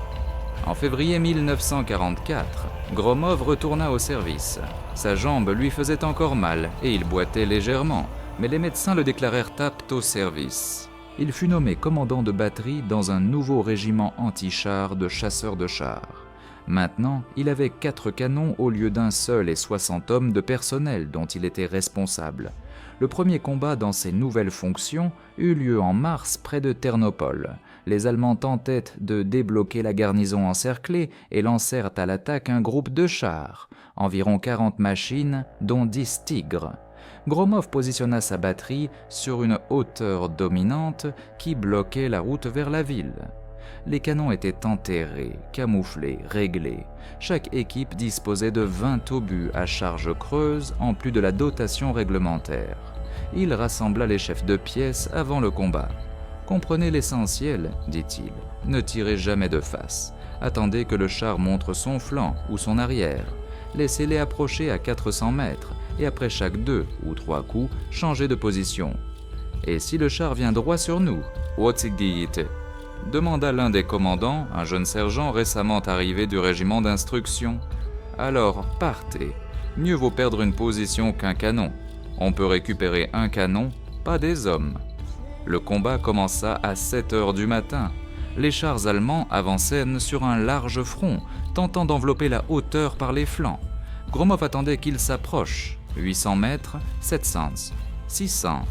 En février 1944, Gromov retourna au service. Sa jambe lui faisait encore mal, et il boitait légèrement, mais les médecins le déclarèrent apte au service. Il fut nommé commandant de batterie dans un nouveau régiment anti-chars de chasseurs de chars. Maintenant, il avait 4 canons au lieu d'un seul et 60 hommes de personnel dont il était responsable. Le premier combat dans ces nouvelles fonctions eut lieu en mars près de Ternopol. Les Allemands tentaient de débloquer la garnison encerclée et lancèrent à l'attaque un groupe de chars, environ 40 machines, dont 10 Tigres. Gromov positionna sa batterie sur une hauteur dominante qui bloquait la route vers la ville. Les canons étaient enterrés, camouflés, réglés. Chaque équipe disposait de 20 obus à charge creuse en plus de la dotation réglementaire. Il rassembla les chefs de pièce avant le combat. « Comprenez l'essentiel, dit-il. Ne tirez jamais de face. Attendez que le char montre son flanc ou son arrière. Laissez-les approcher à 400 mètres et après chaque 2 ou 3 coups, changez de position. Et si le char vient droit sur nous, Wotsigdiite, demanda l'un des commandants, un jeune sergent récemment arrivé du régiment d'instruction. Alors, partez. Mieux vaut perdre une position qu'un canon. On peut récupérer un canon, pas des hommes. Le combat commença à 7 heures du matin. Les chars allemands avançaient sur un large front, tentant d'envelopper la hauteur par les flancs. Gromov attendait qu'ils s'approchent. 800 mètres, 700, 600.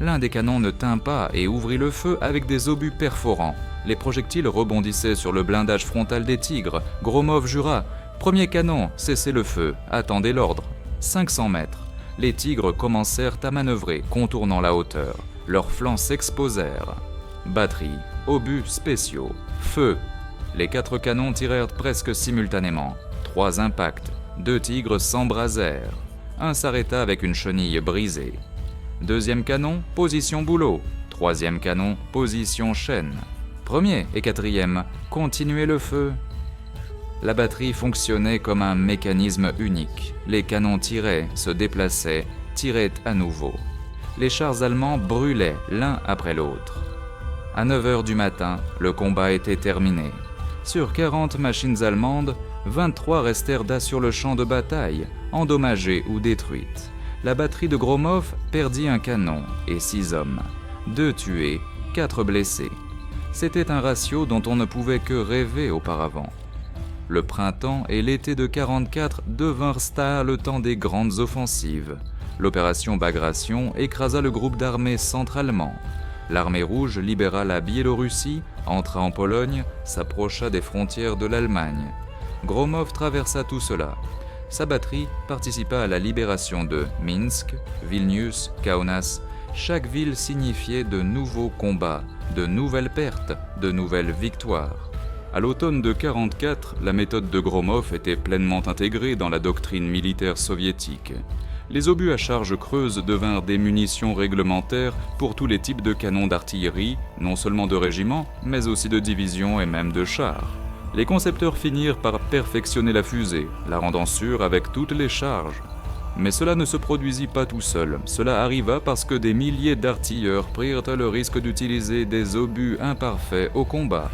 L'un des canons ne tint pas et ouvrit le feu avec des obus perforants. Les projectiles rebondissaient sur le blindage frontal des Tigres. Gromov jura « Premier canon, cessez le feu, attendez l'ordre ». 500 mètres. Les Tigres commencèrent à manœuvrer, contournant la hauteur. Leurs flancs s'exposèrent. Batterie, obus spéciaux, feu. Les 4 canons tirèrent presque simultanément. 3 impacts. 2 Tigres s'embrasèrent. Un s'arrêta avec une chenille brisée. Deuxième canon, position bouleau. Troisième canon, position chaîne. Premier et quatrième, continuez le feu. La batterie fonctionnait comme un mécanisme unique. Les canons tiraient, se déplaçaient, tiraient à nouveau. Les chars allemands brûlaient l'un après l'autre. À 9 heures du matin, le combat était terminé. Sur 40 machines allemandes, 23 restèrent sur le champ de bataille, endommagées ou détruites. La batterie de Gromov perdit un canon et 6 hommes. 2 tués, 4 blessés. C'était un ratio dont on ne pouvait que rêver auparavant. Le printemps et l'été de 44 devinrent le temps des grandes offensives. L'opération Bagration écrasa le groupe d'armées centre-allemand. L'armée rouge libéra la Biélorussie, entra en Pologne, s'approcha des frontières de l'Allemagne. Gromov traversa tout cela. Sa batterie participa à la libération de Minsk, Vilnius, Kaunas. Chaque ville signifiait de nouveaux combats, de nouvelles pertes, de nouvelles victoires. À l'automne de 44, la méthode de Gromov était pleinement intégrée dans la doctrine militaire soviétique. Les obus à charge creuse devinrent des munitions réglementaires pour tous les types de canons d'artillerie, non seulement de régiments, mais aussi de divisions et même de chars. Les concepteurs finirent par perfectionner la fusée, la rendant sûre avec toutes les charges. Mais cela ne se produisit pas tout seul, cela arriva parce que des milliers d'artilleurs prirent le risque d'utiliser des obus imparfaits au combat.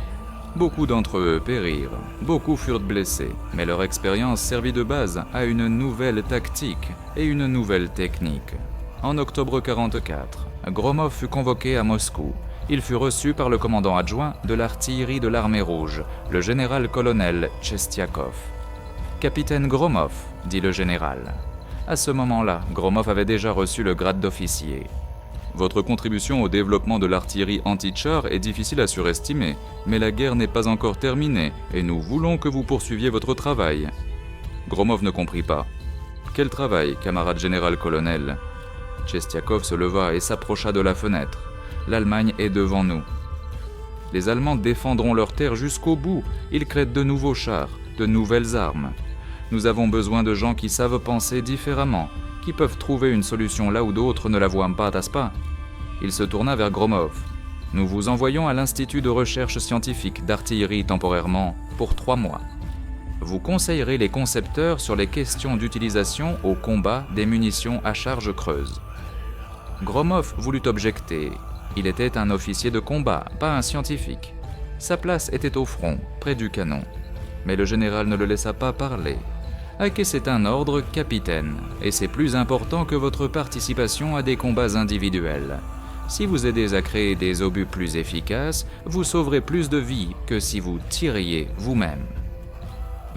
Beaucoup d'entre eux périrent, beaucoup furent blessés, mais leur expérience servit de base à une nouvelle tactique et une nouvelle technique. En octobre 1944, Gromov fut convoqué à Moscou. Il fut reçu par le commandant adjoint de l'artillerie de l'armée rouge, le général-colonel Chestiakov. « Capitaine Gromov », dit le général. À ce moment-là, Gromov avait déjà reçu le grade d'officier. Votre contribution au développement de l'artillerie anti-char est difficile à surestimer, mais la guerre n'est pas encore terminée et nous voulons que vous poursuiviez votre travail. Gromov ne comprit pas. Quel travail, camarade général-colonel ? Chestiakov se leva et s'approcha de la fenêtre. L'Allemagne est devant nous. Les Allemands défendront leur terre jusqu'au bout. Ils créent de nouveaux chars, de nouvelles armes. Nous avons besoin de gens qui savent penser différemment, qui peuvent trouver une solution là où d'autres ne la voient pas, n'est-ce pas ? Il se tourna vers Gromov. Nous vous envoyons à l'Institut de recherche scientifique d'artillerie temporairement pour 3 mois. Vous conseillerez les concepteurs sur les questions d'utilisation au combat des munitions à charge creuse. Gromov voulut objecter. Il était un officier de combat, pas un scientifique. Sa place était au front, près du canon. Mais le général ne le laissa pas parler. Hacker, c'est un ordre, capitaine, et c'est plus important que votre participation à des combats individuels. Si vous aidez à créer des obus plus efficaces, vous sauverez plus de vies que si vous tiriez vous-même.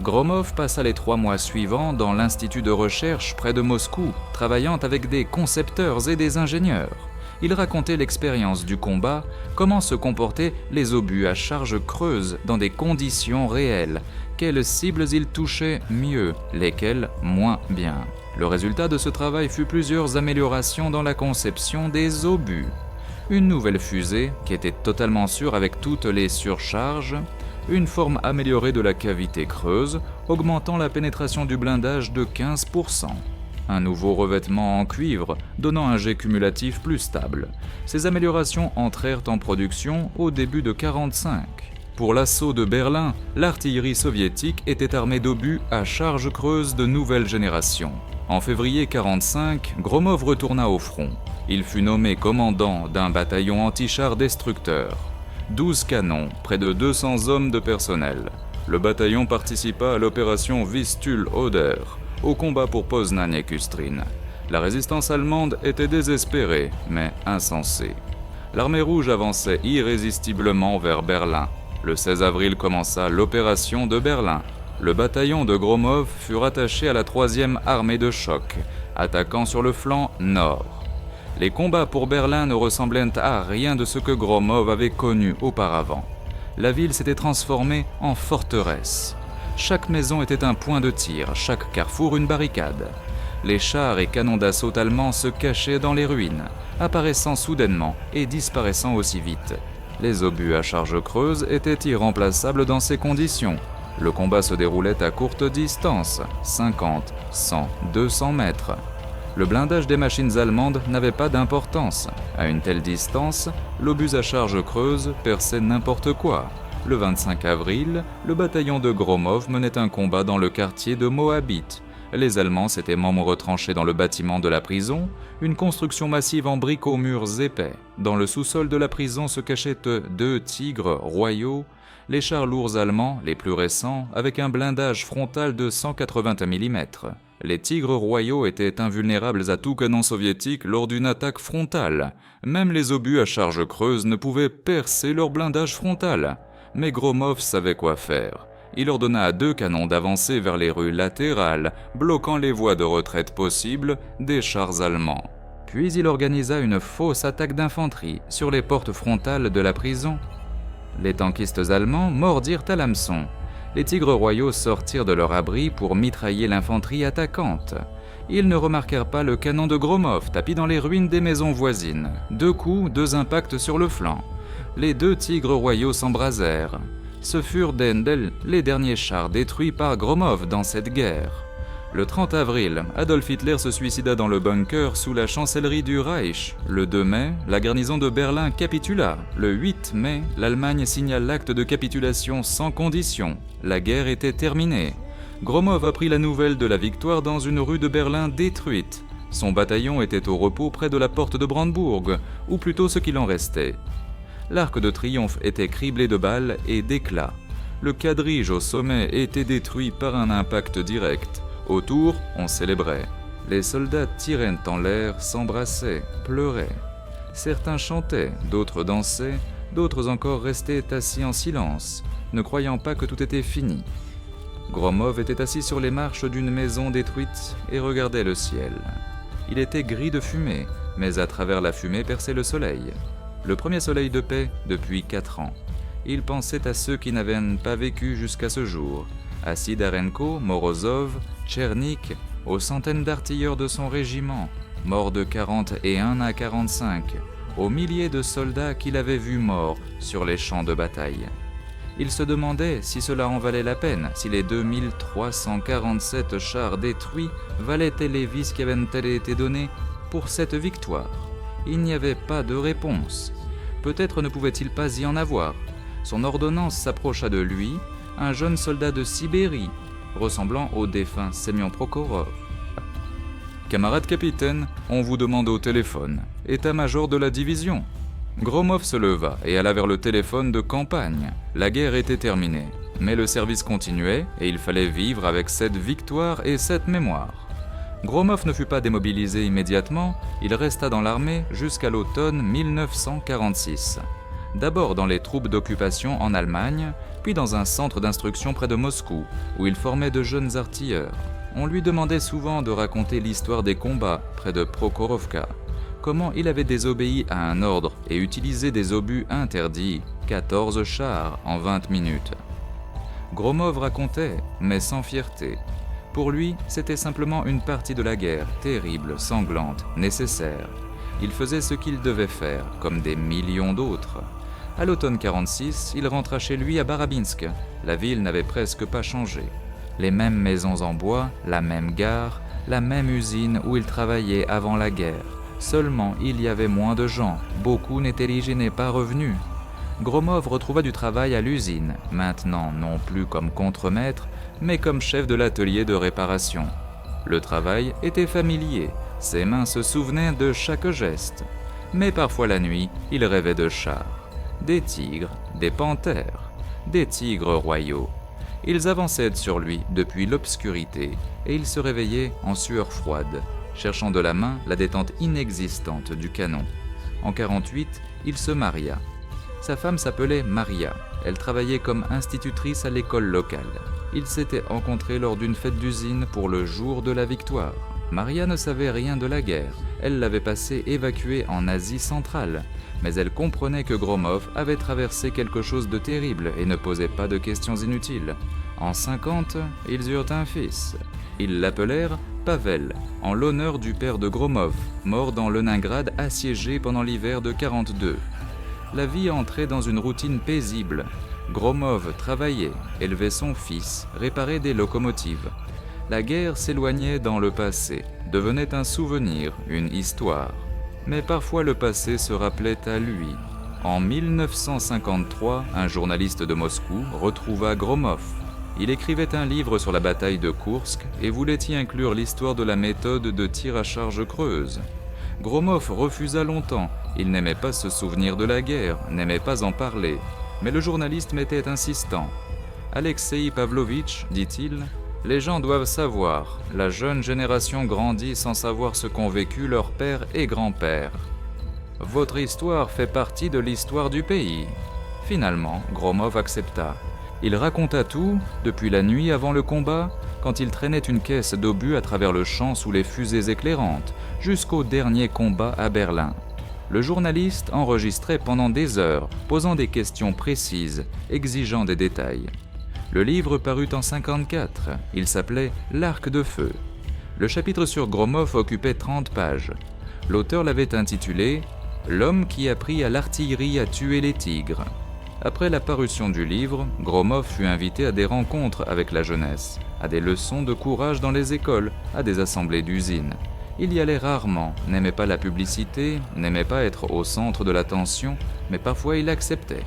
Gromov passa les 3 mois suivants dans l'Institut de recherche près de Moscou, travaillant avec des concepteurs et des ingénieurs. Il racontait l'expérience du combat, comment se comportaient les obus à charge creuse dans des conditions réelles, quelles cibles ils touchaient mieux, lesquelles moins bien. Le résultat de ce travail fut plusieurs améliorations dans la conception des obus. Une nouvelle fusée, qui était totalement sûre avec toutes les surcharges, une forme améliorée de la cavité creuse, augmentant la pénétration du blindage de 15%. Un nouveau revêtement en cuivre, donnant un jet cumulatif plus stable. Ces améliorations entrèrent en production au début de 1945. Pour l'assaut de Berlin, l'artillerie soviétique était armée d'obus à charge creuse de nouvelle génération. En février 1945, Gromov retourna au front. Il fut nommé commandant d'un bataillon anti-char destructeur. 12 canons, près de 200 hommes de personnel. Le bataillon participa à l'opération Vistule-Oder, au combat pour Poznań et Kustrin. La résistance allemande était désespérée, mais insensée. L'armée rouge avançait irrésistiblement vers Berlin. Le 16 avril commença l'opération de Berlin. Le bataillon de Gromov fut rattaché à la 3e armée de choc, attaquant sur le flanc nord. Les combats pour Berlin ne ressemblaient à rien de ce que Gromov avait connu auparavant. La ville s'était transformée en forteresse. Chaque maison était un point de tir, chaque carrefour une barricade. Les chars et canons d'assaut allemands se cachaient dans les ruines, apparaissant soudainement et disparaissant aussi vite. Les obus à charge creuse étaient irremplaçables dans ces conditions. Le combat se déroulait à courte distance, 50, 100, 200 mètres. Le blindage des machines allemandes n'avait pas d'importance. À une telle distance, l'obus à charge creuse perçait n'importe quoi. Le 25 avril, le bataillon de Gromov menait un combat dans le quartier de Moabit. Les Allemands s'étaient même retranchés dans le bâtiment de la prison, une construction massive en briques aux murs épais. Dans le sous-sol de la prison se cachaient 2 tigres royaux, les chars lourds allemands, les plus récents, avec un blindage frontal de 180 mm. Les tigres royaux étaient invulnérables à tout canon soviétique lors d'une attaque frontale. Même les obus à charge creuse ne pouvaient percer leur blindage frontal. Mais Gromov savait quoi faire. Il ordonna à 2 canons d'avancer vers les rues latérales, bloquant les voies de retraite possibles des chars allemands. Puis il organisa une fausse attaque d'infanterie sur les portes frontales de la prison. Les tankistes allemands mordirent à l'hameçon. Les tigres royaux sortirent de leur abri pour mitrailler l'infanterie attaquante. Ils ne remarquèrent pas le canon de Gromov tapi dans les ruines des maisons voisines. 2 coups, 2 impacts sur le flanc. Les 2 tigres royaux s'embrasèrent. Ce furent les derniers chars détruits par Gromov dans cette guerre. Le 30 avril, Adolf Hitler se suicida dans le bunker sous la chancellerie du Reich. Le 2 mai, la garnison de Berlin capitula. Le 8 mai, l'Allemagne signa l'acte de capitulation sans condition. La guerre était terminée. Gromov apprit la nouvelle de la victoire dans une rue de Berlin détruite. Son bataillon était au repos près de la porte de Brandebourg, ou plutôt ce qu'il en restait. L'arc de triomphe était criblé de balles et d'éclats. Le quadrige au sommet était détruit par un impact direct. Autour, on célébrait. Les soldats tiraient en l'air, s'embrassaient, pleuraient. Certains chantaient, d'autres dansaient, d'autres encore restaient assis en silence, ne croyant pas que tout était fini. Gromov était assis sur les marches d'une maison détruite et regardait le ciel. Il était gris de fumée, mais à travers la fumée perçait le soleil. Le premier soleil de paix depuis 4 ans. Il pensait à ceux qui n'avaient pas vécu jusqu'à ce jour, à Sidarenko, Morozov, Tchernik, aux centaines d'artilleurs de son régiment, morts de 41 à 45, aux milliers de soldats qu'il avait vus morts sur les champs de bataille. Il se demandait si cela en valait la peine, si les 2347 chars détruits valaient les vices qui avaient été donnés pour cette victoire. Il n'y avait pas de réponse. Peut-être ne pouvait-il pas y en avoir. Son ordonnance s'approcha de lui, un jeune soldat de Sibérie, ressemblant au défunt Semyon Prokhorov. « Camarade capitaine, on vous demande au téléphone. État-major de la division. » Gromov se leva et alla vers le téléphone de campagne. La guerre était terminée, mais le service continuait et il fallait vivre avec cette victoire et cette mémoire. Gromov ne fut pas démobilisé immédiatement, il resta dans l'armée jusqu'à l'automne 1946. D'abord dans les troupes d'occupation en Allemagne, puis dans un centre d'instruction près de Moscou, où il formait de jeunes artilleurs. On lui demandait souvent de raconter l'histoire des combats près de Prokhorovka, comment il avait désobéi à un ordre et utilisé des obus interdits, 14 chars en 20 minutes. Gromov racontait, mais sans fierté. Pour lui, c'était simplement une partie de la guerre, terrible, sanglante, nécessaire. Il faisait ce qu'il devait faire, comme des millions d'autres. À l'automne 46, il rentra chez lui à Barabinsk. La ville n'avait presque pas changé. Les mêmes maisons en bois, la même gare, la même usine où il travaillait avant la guerre. Seulement, il y avait moins de gens, beaucoup n'étaient pas revenus. Gromov retrouva du travail à l'usine, maintenant non plus comme contremaître, mais comme chef de l'atelier de réparation. Le travail était familier, ses mains se souvenaient de chaque geste. Mais parfois la nuit, il rêvait de chars, des tigres, des panthères, des tigres royaux. Ils avançaient sur lui depuis l'obscurité et il se réveillait en sueur froide, cherchant de la main la détente inexistante du canon. En 48, il se maria. Sa femme s'appelait Maria. Elle travaillait comme institutrice à l'école locale. Ils s'étaient rencontrés lors d'une fête d'usine pour le jour de la victoire. Maria ne savait rien de la guerre. Elle l'avait passé évacué en Asie centrale. Mais elle comprenait que Gromov avait traversé quelque chose de terrible et ne posait pas de questions inutiles. En 50, ils eurent un fils. Ils l'appelèrent Pavel, en l'honneur du père de Gromov, mort dans Leningrad assiégé pendant l'hiver de 42. La vie entrait dans une routine paisible. Gromov travaillait, élevait son fils, réparait des locomotives. La guerre s'éloignait dans le passé, devenait un souvenir, une histoire. Mais parfois le passé se rappelait à lui. En 1953, un journaliste de Moscou retrouva Gromov. Il écrivait un livre sur la bataille de Koursk et voulait y inclure l'histoire de la méthode de tir à charge creuse. Gromov refusa longtemps, il n'aimait pas se souvenir de la guerre, n'aimait pas en parler. Mais le journaliste m'était insistant. « Alexei Pavlovitch, dit-il, les gens doivent savoir, la jeune génération grandit sans savoir ce qu'ont vécu leurs pères et grands-pères. Votre histoire fait partie de l'histoire du pays. » Finalement, Gromov accepta. Il raconta tout, depuis la nuit avant le combat, quand il traînait une caisse d'obus à travers le champ sous les fusées éclairantes, jusqu'au dernier combat à Berlin. Le journaliste enregistrait pendant des heures, posant des questions précises, exigeant des détails. Le livre parut en 1954, il s'appelait « L'Arc de Feu ». Le chapitre sur Gromov occupait 30 pages. L'auteur l'avait intitulé « L'homme qui apprit à l'artillerie à tuer les tigres ». Après la parution du livre, Gromov fut invité à des rencontres avec la jeunesse, à des leçons de courage dans les écoles, à des assemblées d'usines. Il y allait rarement, n'aimait pas la publicité, n'aimait pas être au centre de l'attention, mais parfois il acceptait.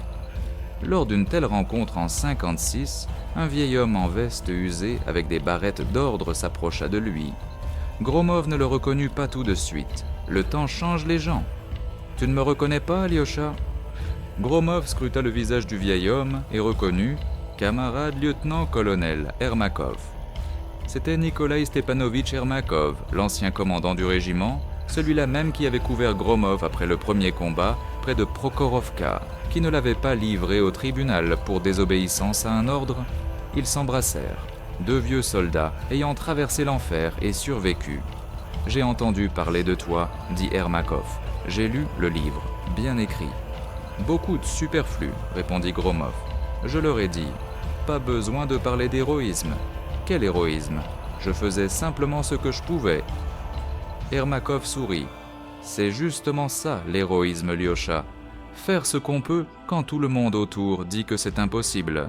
Lors d'une telle rencontre en 1956, un vieil homme en veste usée avec des barrettes d'ordre s'approcha de lui. Gromov ne le reconnut pas tout de suite. Le temps change les gens. « Tu ne me reconnais pas, Alyosha ?» Gromov scruta le visage du vieil homme et reconnut « camarade lieutenant-colonel Ermakov ». C'était Nikolai Stepanovitch Ermakov, l'ancien commandant du régiment, celui-là même qui avait couvert Gromov après le premier combat près de Prokhorovka, qui ne l'avait pas livré au tribunal pour désobéissance à un ordre. Ils s'embrassèrent, deux vieux soldats ayant traversé l'enfer et survécu. « J'ai entendu parler de toi, dit Ermakov. J'ai lu le livre, bien écrit. »« Beaucoup de superflu, répondit Gromov. Je leur ai dit, pas besoin de parler d'héroïsme. Quel héroïsme? Je faisais simplement ce que je pouvais. » Ermakov sourit. C'est justement ça l'héroïsme, Lyosha. Faire ce qu'on peut quand tout le monde autour dit que c'est impossible.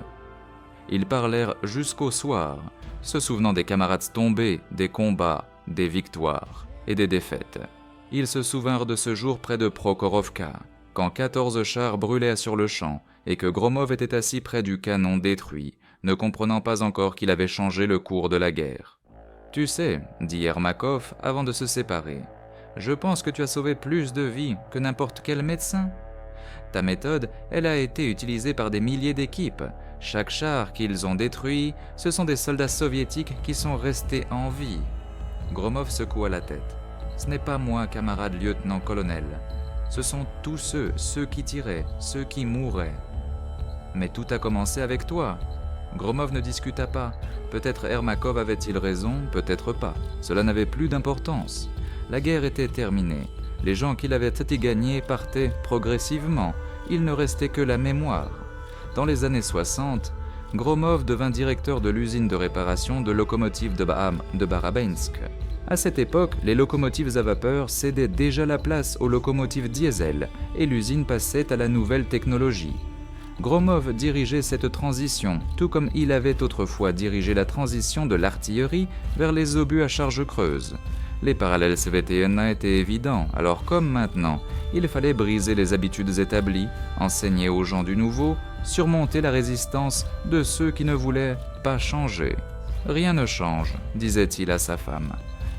Ils parlèrent jusqu'au soir, se souvenant des camarades tombés, des combats, des victoires et des défaites. Ils se souvinrent de ce jour près de Prokhorovka, quand 14 chars brûlaient sur le champ et que Gromov était assis près du canon détruit, ne comprenant pas encore qu'il avait changé le cours de la guerre. « Tu sais, dit Ermakov avant de se séparer, je pense que tu as sauvé plus de vies que n'importe quel médecin. Ta méthode, elle a été utilisée par des milliers d'équipes. Chaque char qu'ils ont détruit, ce sont des soldats soviétiques qui sont restés en vie. » Gromov secoua la tête. « Ce n'est pas moi, camarade lieutenant-colonel. Ce sont tous ceux qui tiraient, ceux qui mouraient. Mais tout a commencé avec toi. » Gromov ne discuta pas. Peut-être Ermakov avait-il raison, peut-être pas. Cela n'avait plus d'importance. La guerre était terminée. Les gens qui l'avaient gagnée partaient progressivement. Il ne restait que la mémoire. Dans les années 60, Gromov devint directeur de l'usine de réparation de locomotives de Barabainsk. À cette époque, les locomotives à vapeur cédaient déjà la place aux locomotives diesel et l'usine passait à la nouvelle technologie. Gromov dirigeait cette transition, tout comme il avait autrefois dirigé la transition de l'artillerie vers les obus à charge creuse. Les parallèles SVTN étaient évidents, alors comme maintenant, il fallait briser les habitudes établies, enseigner aux gens du nouveau, surmonter la résistance de ceux qui ne voulaient pas changer. « Rien ne change », disait-il à sa femme.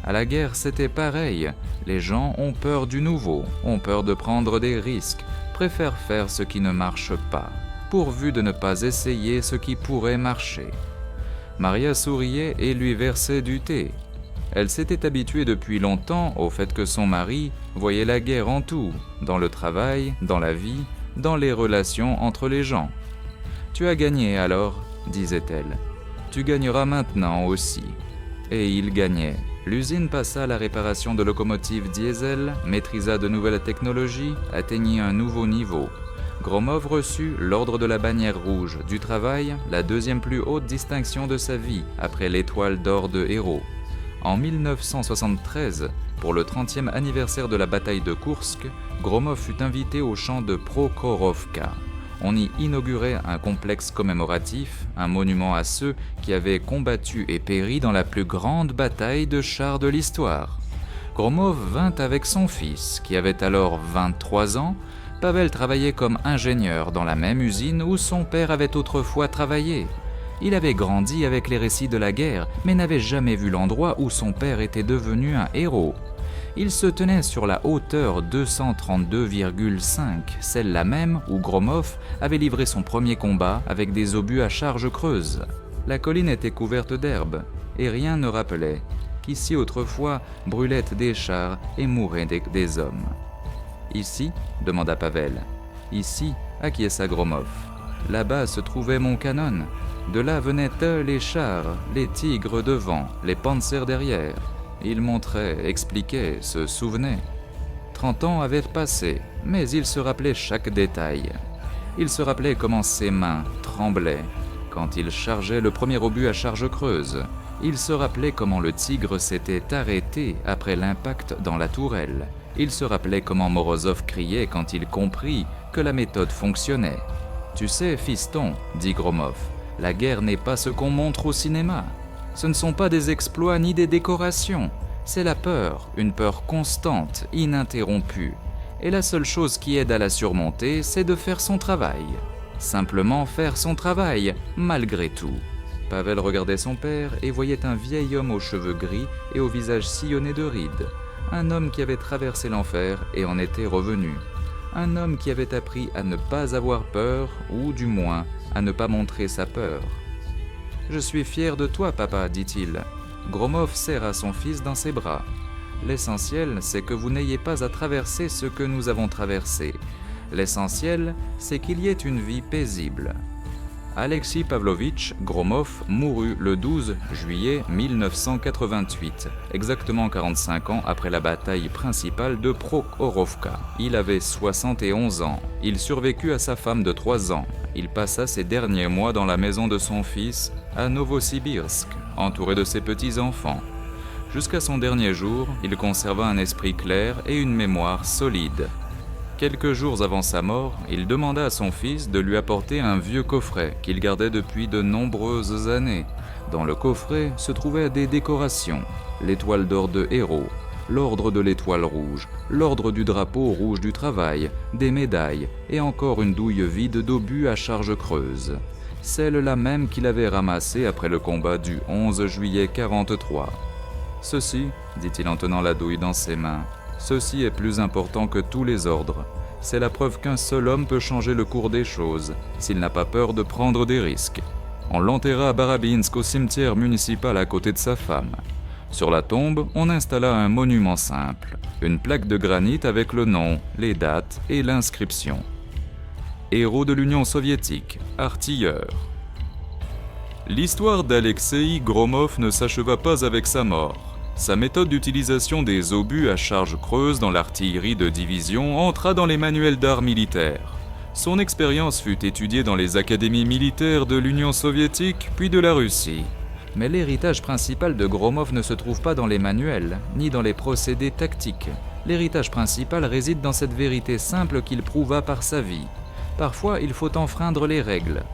À la guerre, c'était pareil. Les gens ont peur du nouveau, ont peur de prendre des risques, préfèrent faire ce qui ne marche pas, pourvu de ne pas essayer ce qui pourrait marcher. Maria souriait et lui versait du thé. Elle s'était habituée depuis longtemps au fait que son mari voyait la guerre en tout, dans le travail, dans la vie, dans les relations entre les gens. « Tu as gagné alors, disait-elle. Tu gagneras maintenant aussi. » Et il gagnait. L'usine passa à la réparation de locomotives diesel, maîtrisa de nouvelles technologies, atteignit un nouveau niveau. Gromov reçut l'ordre de la bannière rouge du travail, la deuxième plus haute distinction de sa vie, après l'étoile d'or de héros. En 1973, pour le 30e anniversaire de la bataille de Koursk, Gromov fut invité au champ de Prokhorovka. On y inaugurait un complexe commémoratif, un monument à ceux qui avaient combattu et péri dans la plus grande bataille de chars de l'histoire. Gromov vint avec son fils, qui avait alors 23 ans. Pavel travaillait comme ingénieur dans la même usine où son père avait autrefois travaillé. Il avait grandi avec les récits de la guerre, mais n'avait jamais vu l'endroit où son père était devenu un héros. Il se tenait sur la hauteur 232,5, celle-là même où Gromov avait livré son premier combat avec des obus à charge creuse. La colline était couverte d'herbe, et rien ne rappelait qu'ici autrefois brûlaient des chars et mouraient des hommes. « Ici » demanda Pavel. « Ici » acquiesça Gromov. « Là-bas se trouvait mon canon. De là venaient les chars, les tigres devant, les panzers derrière. » Il montrait, expliquait, se souvenait. 30 ans avaient passé, mais il se rappelait chaque détail. Il se rappelait comment ses mains tremblaient quand il chargeait le premier obus à charge creuse. Il se rappelait comment le tigre s'était arrêté après l'impact dans la tourelle. Il se rappelait comment Morozov criait quand il comprit que la méthode fonctionnait. Tu sais, fiston, dit Gromov, la guerre n'est pas ce qu'on montre au cinéma. Ce ne sont pas des exploits ni des décorations. C'est la peur, une peur constante, ininterrompue. Et la seule chose qui aide à la surmonter, c'est de faire son travail. Simplement faire son travail, malgré tout. Pavel regardait son père et voyait un vieil homme aux cheveux gris et au visage sillonné de rides. Un homme qui avait traversé l'enfer et en était revenu. Un homme qui avait appris à ne pas avoir peur, ou du moins, à ne pas montrer sa peur. « Je suis fier de toi, papa, dit-il. » Gromov serra son fils dans ses bras. « L'essentiel, c'est que vous n'ayez pas à traverser ce que nous avons traversé. L'essentiel, c'est qu'il y ait une vie paisible. » Alexis Pavlovitch Gromov mourut le 12 juillet 1988, exactement 45 ans après la bataille principale de Prokhorovka. Il avait 71 ans. Il survécut à sa femme de 3 ans. Il passa ses derniers mois dans la maison de son fils à Novosibirsk, entouré de ses petits-enfants. Jusqu'à son dernier jour, il conserva un esprit clair et une mémoire solide. Quelques jours avant sa mort, il demanda à son fils de lui apporter un vieux coffret qu'il gardait depuis de nombreuses années. Dans le coffret se trouvaient des décorations, l'étoile d'or de Héros, l'ordre de l'étoile rouge, l'ordre du drapeau rouge du travail, des médailles et encore une douille vide d'obus à charge creuse. Celle-là même qu'il avait ramassée après le combat du 11 juillet 43. « Ceci, dit-il en tenant la douille dans ses mains, ceci est plus important que tous les ordres. C'est la preuve qu'un seul homme peut changer le cours des choses, s'il n'a pas peur de prendre des risques. » On l'enterra à Barabinsk au cimetière municipal à côté de sa femme. Sur la tombe, on installa un monument simple, une plaque de granit avec le nom, les dates et l'inscription. Héros de l'Union soviétique, artilleur. L'histoire d'Alexeï Gromov ne s'acheva pas avec sa mort. Sa méthode d'utilisation des obus à charge creuse dans l'artillerie de division entra dans les manuels d'art militaire. Son expérience fut étudiée dans les académies militaires de l'Union soviétique puis de la Russie. Mais l'héritage principal de Gromov ne se trouve pas dans les manuels, ni dans les procédés tactiques. L'héritage principal réside dans cette vérité simple qu'il prouva par sa vie. Parfois, il faut enfreindre les règles.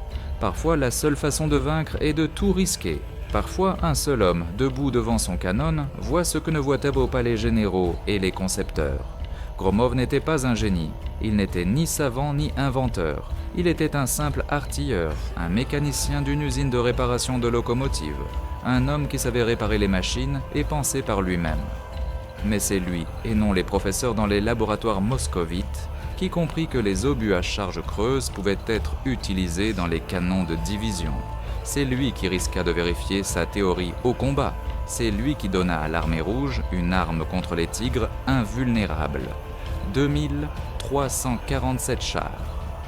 Parfois, la seule façon de vaincre est de tout risquer. Parfois, un seul homme, debout devant son canon, voit ce que ne voient pas les généraux et les concepteurs. Gromov n'était pas un génie. Il n'était ni savant ni inventeur. Il était un simple artilleur, un mécanicien d'une usine de réparation de locomotives, un homme qui savait réparer les machines et penser par lui-même. Mais c'est lui, et non les professeurs dans les laboratoires moscovites, qui comprit que les obus à charge creuse pouvaient être utilisés dans les canons de division. C'est lui qui risqua de vérifier sa théorie au combat. C'est lui qui donna à l'armée rouge une arme contre les tigres invulnérable. 2347 chars.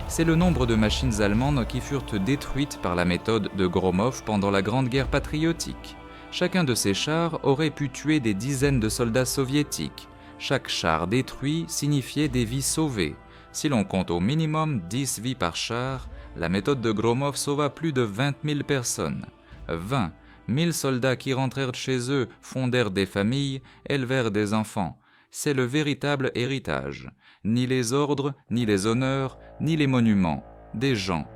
C'est le nombre de machines allemandes qui furent détruites par la méthode de Gromov pendant la Grande Guerre patriotique. Chacun de ces chars aurait pu tuer des dizaines de soldats soviétiques. Chaque char détruit signifiait des vies sauvées. Si l'on compte au minimum 10 vies par char, la méthode de Gromov sauva plus de 20 000 personnes. 20 000 soldats qui rentrèrent chez eux, fondèrent des familles, élevèrent des enfants. C'est le véritable héritage. Ni les ordres, ni les honneurs, ni les monuments. Des gens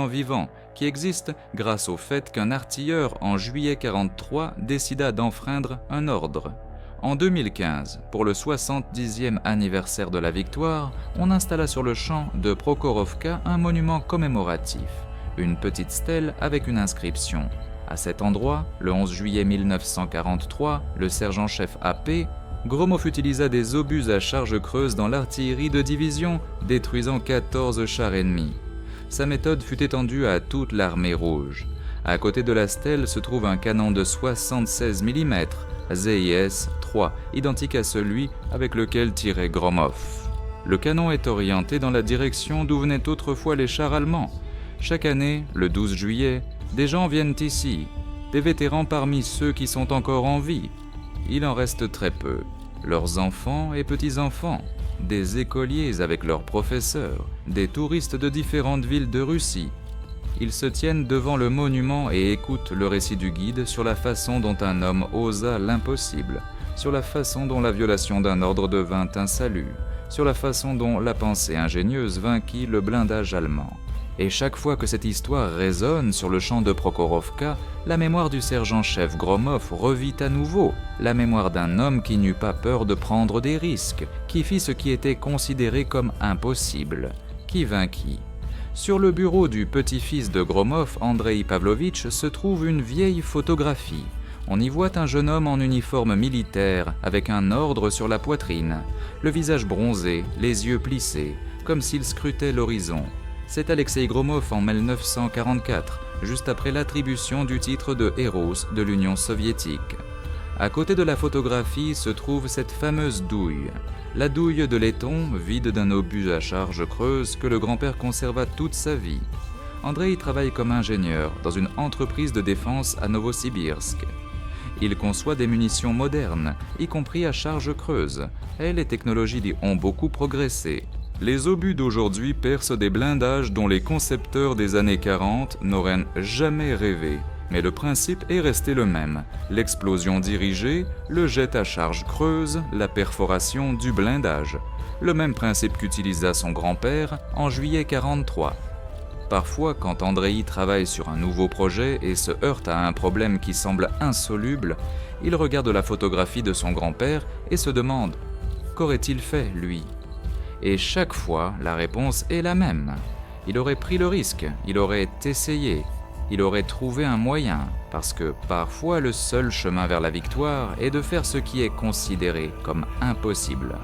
vivants, qui existent grâce au fait qu'un artilleur en juillet 43 décida d'enfreindre un ordre. En 2015, pour le 70e anniversaire de la victoire, on installa sur le champ de Prokhorovka un monument commémoratif, une petite stèle avec une inscription. À cet endroit, le 11 juillet 1943, le sergent-chef AP, Gromov utilisa des obus à charge creuse dans l'artillerie de division, détruisant 14 chars ennemis. Sa méthode fut étendue à toute l'armée rouge. À côté de la stèle se trouve un canon de 76 mm, ZIS-3, identique à celui avec lequel tirait Gromov. Le canon est orienté dans la direction d'où venaient autrefois les chars allemands. Chaque année, le 12 juillet, des gens viennent ici, des vétérans parmi ceux qui sont encore en vie. Il en reste très peu, leurs enfants et petits-enfants, des écoliers avec leurs professeurs, des touristes de différentes villes de Russie. Ils se tiennent devant le monument et écoutent le récit du guide sur la façon dont un homme osa l'impossible, sur la façon dont la violation d'un ordre devint un salut, sur la façon dont la pensée ingénieuse vainquit le blindage allemand. Et chaque fois que cette histoire résonne sur le champ de Prokhorovka, la mémoire du sergent-chef Gromov revit à nouveau, la mémoire d'un homme qui n'eut pas peur de prendre des risques, qui fit ce qui était considéré comme impossible, qui vainquit. Sur le bureau du petit-fils de Gromov, Andrei Pavlovitch, se trouve une vieille photographie. On y voit un jeune homme en uniforme militaire, avec un ordre sur la poitrine, le visage bronzé, les yeux plissés, comme s'il scrutait l'horizon. C'est Alexei Gromov en 1944, juste après l'attribution du titre de héros de l'Union soviétique. À côté de la photographie se trouve cette fameuse douille. La douille de laiton, vide d'un obus à charge creuse que le grand-père conserva toute sa vie. Andrei travaille comme ingénieur dans une entreprise de défense à Novosibirsk. Il conçoit des munitions modernes, y compris à charge creuse, et les technologies ont beaucoup progressé. Les obus d'aujourd'hui percent des blindages dont les concepteurs des années 40 n'auraient jamais rêvé. Mais le principe est resté le même. L'explosion dirigée, le jet à charge creuse, la perforation du blindage. Le même principe qu'utilisa son grand-père en juillet 43. Parfois, quand Andrei travaille sur un nouveau projet et se heurte à un problème qui semble insoluble, il regarde la photographie de son grand-père et se demande « Qu'aurait-il fait, lui ?» Et chaque fois, la réponse est la même. Il aurait pris le risque, il aurait essayé, il aurait trouvé un moyen, parce que parfois le seul chemin vers la victoire est de faire ce qui est considéré comme impossible.